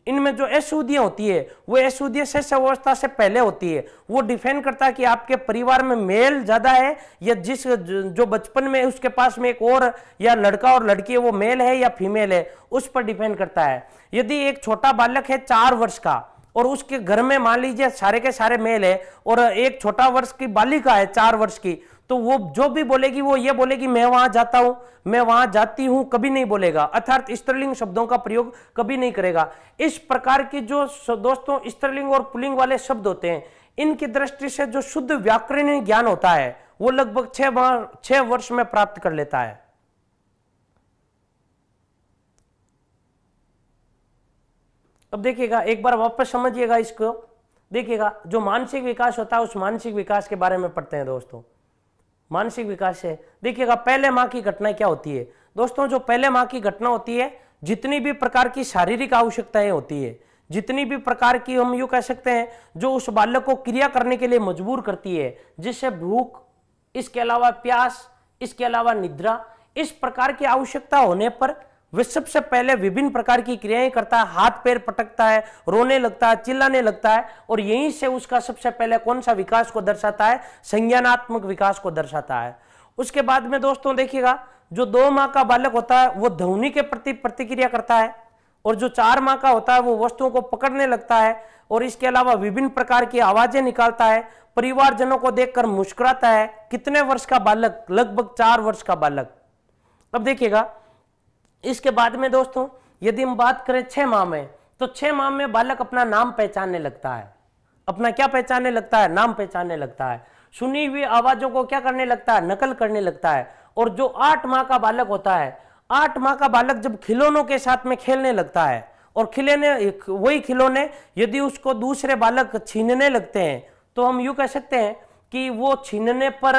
इनमें जो अशुद्धियां होती है वो अशुद्धियां शेष अवस्था से पहले होती है। वो डिफाइन करता है कि आपके परिवार में मेल ज्यादा है या जिस जो बचपन में उसके पास में एक और या लड़का और लड़की है वो मेल है या फीमेल है, उस पर डिपेंड करता है। यदि एक छोटा बालक है 4 वर्ष का और उसके घर में मान लीजिए सारे के सारे मेल है और एक छोटा वर्ष की बालिका है 4 वर्ष की, तो वो जो भी बोलेगी वो ये बोलेगी मैं वहां जाता हूं, मैं वहां जाती हूं, कभी नहीं बोलेगा, अर्थात स्त्रीलिंग शब्दों का प्रयोग कभी नहीं करेगा। इस प्रकार की जो दोस्तों स्त्रीलिंग और पुल्लिंग वाले शब्द होते हैं, इनकी दृष्टि से जो शुद्ध व्याकरणिक ज्ञान होता है वो लगभग 6 वर्ष में प्राप्त कर लेता है। अब देखिएगा एक बार वापस समझिएगा इसको, देखिएगा जो मानसिक विकास होता है उस मानसिक विकास के बारे में पढ़ते हैं दोस्तों। मानसिक विकास है, देखिएगा पहले माह की घटना क्या होती है दोस्तों। जो पहले माह की घटना होती है, जितनी भी प्रकार की शारीरिक आवश्यकताएं होती है, जितनी भी प्रकार की हम यूं कह सकते हैं जो उस बालक को क्रिया करने के लिए मजबूर करती है, जिससे भूख, इसके अलावा प्यास, इसके अलावा निद्रा, इस प्रकार की आवश्यकता होने पर वह सबसे पहले विभिन्न प्रकार की क्रियाएं करता है, हाथ पैर पटकता है, रोने लगता है, चिल्लाने लगता है, और यहीं से उसका सबसे पहले कौन सा विकास को दर्शाता है, संज्ञानात्मक विकास को दर्शाता है। उसके बाद में दोस्तों देखिएगा जो 2 माह का बालक होता है वो ध्वनि के प्रति प्रतिक्रिया करता है, और जो 4 माह का होता है वो वस्तुओं को पकड़ने लगता है, और इसके अलावा विभिन्न प्रकार की आवाजें निकालता है, परिवारजनों को देखकर मुस्कुराता है। कितने वर्ष का बालक? लगभग 4 वर्ष का बालक। अब देखिएगा इसके बाद में दोस्तों यदि हम बात करें 6 माह में, तो 6 माह में बालक अपना नाम पहचानने लगता है। अपना क्या पहचानने लगता है? नाम पहचानने लगता है। सुनी हुई आवाजों को क्या करने लगता है? नकल करने लगता है। और जो 8 माह का बालक होता है, 8 माह का बालक जब खिलौनों के साथ में खेलने लगता है, और वही खिलौने यदि उसको दूसरे बालक छीनने लगते हैं, तो हम यूं कह सकते हैं कि वो छीनने पर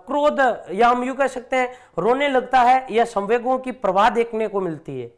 क्रोध, या हम यूं कह सकते हैं रोने लगता है, या संवेगों की प्रवाह देखने को मिलती है।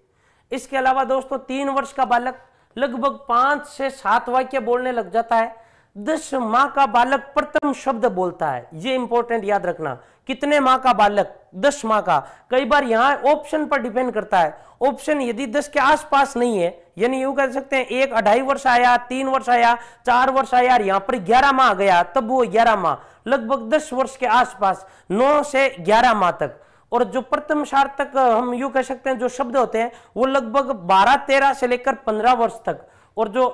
इसके अलावा दोस्तों 3 वर्ष का बालक लगभग 5 से 7 वाक्य बोलने लग जाता है। 10 माह का बालक प्रथम शब्द बोलता है। ये इंपॉर्टेंट याद रखना, कितने माह का बालक? 10 माह का। कई बार यहाँ ऑप्शन पर डिपेंड करता है। ऑप्शन यदि 10 के आसपास नहीं है, यानी यूं कह सकते हैं 1 2.5 वर्ष आया, 3 वर्ष आया, 4 वर्ष आया, यहाँ पर 11 माह गया, तब वो 11 माह, लगभग 10 वर्ष के आसपास, 9 से 11 माह तक। और जो प्रथम सार्थक हम यूं कह सकते हैं जो शब्द होते हैं वो लगभग 12-13 से लेकर 15 वर्ष तक। और जो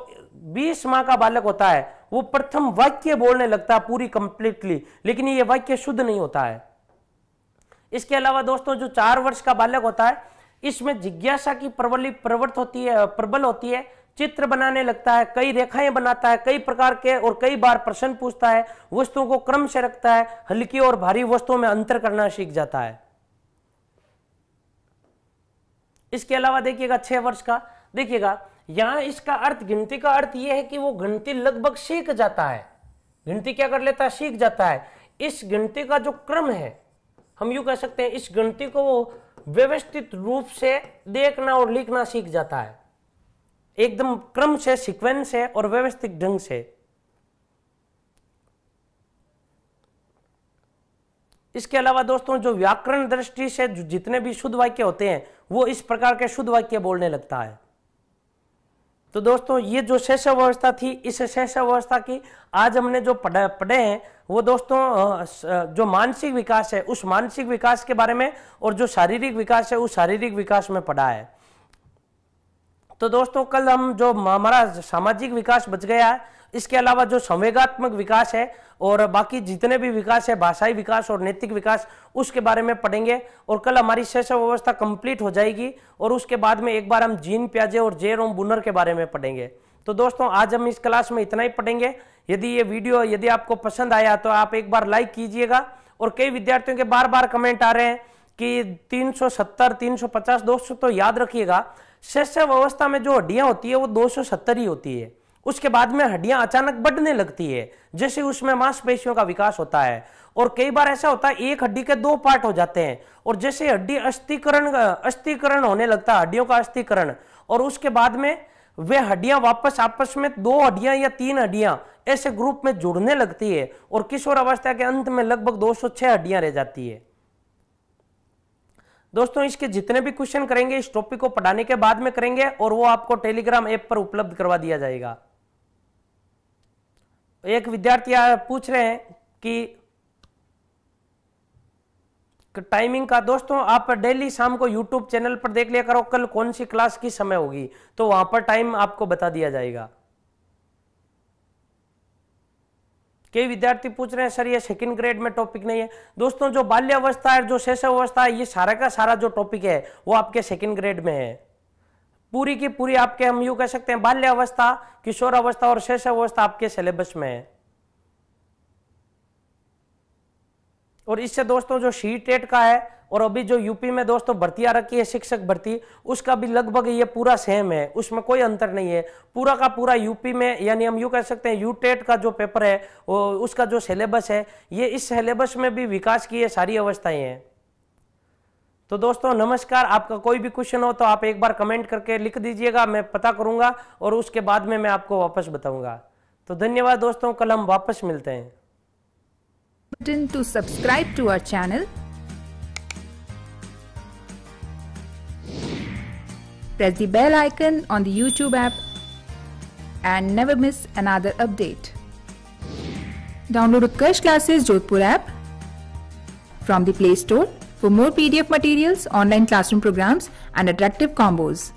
20 माह का बालक होता है वो प्रथम वाक्य बोलने लगता है पूरी कंप्लीटली, लेकिन ये वाक्य शुद्ध नहीं होता है। इसके अलावा दोस्तों जो 4 वर्ष का बालक होता है, इसमें जिज्ञासा की प्रबल होती है, चित्र बनाने लगता है, कई रेखाएं बनाता है, कई प्रकार के और कई बार प्रश्न पूछता है, वस्तुओं को क्रम से रखता है, हल्की और भारी वस्तुओं में अंतर करना सीख जाता है। इसके अलावा देखिएगा 6 वर्ष का, देखिएगा यहां इसका अर्थ, गिनती का अर्थ यह है कि वो गिनती लगभग सीख जाता है। गिनती क्या कर लेता है? सीख जाता है। इस गिनती का जो क्रम है, हम यूं कह सकते हैं इस गिनती को वो व्यवस्थित रूप से देखना और लिखना सीख जाता है, एकदम क्रम से, सीक्वेंस से और व्यवस्थित ढंग से। इसके अलावा दोस्तों जो व्याकरण दृष्टि से जितने भी शुद्ध वाक्य होते हैं वो इस प्रकार के शुद्ध वाक्य बोलने लगता है। तो दोस्तों ये जो शेष अवस्था थी, इस शेष अवस्था की आज हमने जो पढ़े हैं वो दोस्तों जो मानसिक विकास है उस मानसिक विकास के बारे में, और जो शारीरिक विकास है उस शारीरिक विकास में पढ़ा है। तो दोस्तों कल हम जो हमारा सामाजिक विकास बच गया है, इसके अलावा जो संवेगात्मक विकास है और बाकी जितने भी विकास है, भाषाई विकास और नैतिक विकास, उसके बारे में पढ़ेंगे। और कल हमारी शेष अवस्था कंप्लीट हो जाएगी, और उसके बाद में एक बार हम जीन पियाजे और जेरोम बुनर के बारे में पढ़ेंगे। तो दोस्तों आज हम इस क्लास में इतना ही पढ़ेंगे। यदि ये वीडियो यदि आपको पसंद आया तो आप एक बार लाइक कीजिएगा। और कई विद्यार्थियों के बार बार कमेंट आ रहे हैं कि 370, 350, 200, तो याद रखिएगा शेष अवस्था में जो हड्डियां होती है वो 270 ही होती है। उसके बाद में हड्डियां अचानक बढ़ने लगती है, जैसे उसमें मांसपेशियों का विकास होता है। और कई बार ऐसा होता है एक हड्डी के 2 पार्ट हो जाते हैं, और जैसे हड्डी अस्थिकरण होने लगता है, हड्डियों का अस्थिकरण, और उसके बाद में वे हड्डियां वापस आपस में 2 हड्डियां या 3 हड्डियां ऐसे ग्रुप में जुड़ने लगती है, और किशोर अवस्था के अंत में लगभग 206 हड्डियां रह जाती है। दोस्तों इसके जितने भी क्वेश्चन करेंगे इस टॉपिक को पढ़ाने के बाद में करेंगे, और वो आपको टेलीग्राम ऐप पर उपलब्ध करवा दिया जाएगा। एक विद्यार्थी पूछ रहे हैं कि टाइमिंग का। दोस्तों आप डेली शाम को यूट्यूब चैनल पर देख लिया करो कल कौन सी क्लास की समय होगी, तो वहां पर टाइम आपको बता दिया जाएगा। कई विद्यार्थी पूछ रहे हैं सर ये सेकंड ग्रेड में टॉपिक नहीं है। दोस्तों जो बाल्यावस्था है, जो शैशवावस्था है, ये सारा का सारा जो टॉपिक है वो आपके सेकंड ग्रेड में है। पूरी की पूरी आपके, हम यूं कह सकते हैं, बाल्यावस्था, किशोरावस्था और शैशवावस्था आपके सिलेबस में है। और इससे दोस्तों जो सी-टेट का है और अभी जो यूपी में दोस्तों भर्ती आ रखी है शिक्षक भर्ती, उसका भी लगभग ये पूरा सेम है, उसमें कोई अंतर नहीं है। पूरा का पूरा यूपी में, यानी हम यूं कह सकते हैं यू-टेट का जो पेपर है वो उसका जो सिलेबस है, ये इस सिलेबस में भी विकास की ये सारी अवस्थाएं हैं। तो दोस्तों नमस्कार, आपका कोई भी क्वेश्चन हो तो आप एक बार कमेंट करके लिख दीजिएगा, मैं पता करूंगा और उसके बाद में मैं आपको वापस बताऊंगा। तो धन्यवाद दोस्तों, कल हम वापस मिलते हैं। Button to subscribe to our channel. Press the bell icon on the YouTube app and never miss another update. Download Utkarsh Classes Jodhpur app from the Play Store for more PDF materials, online classroom programs and attractive combos.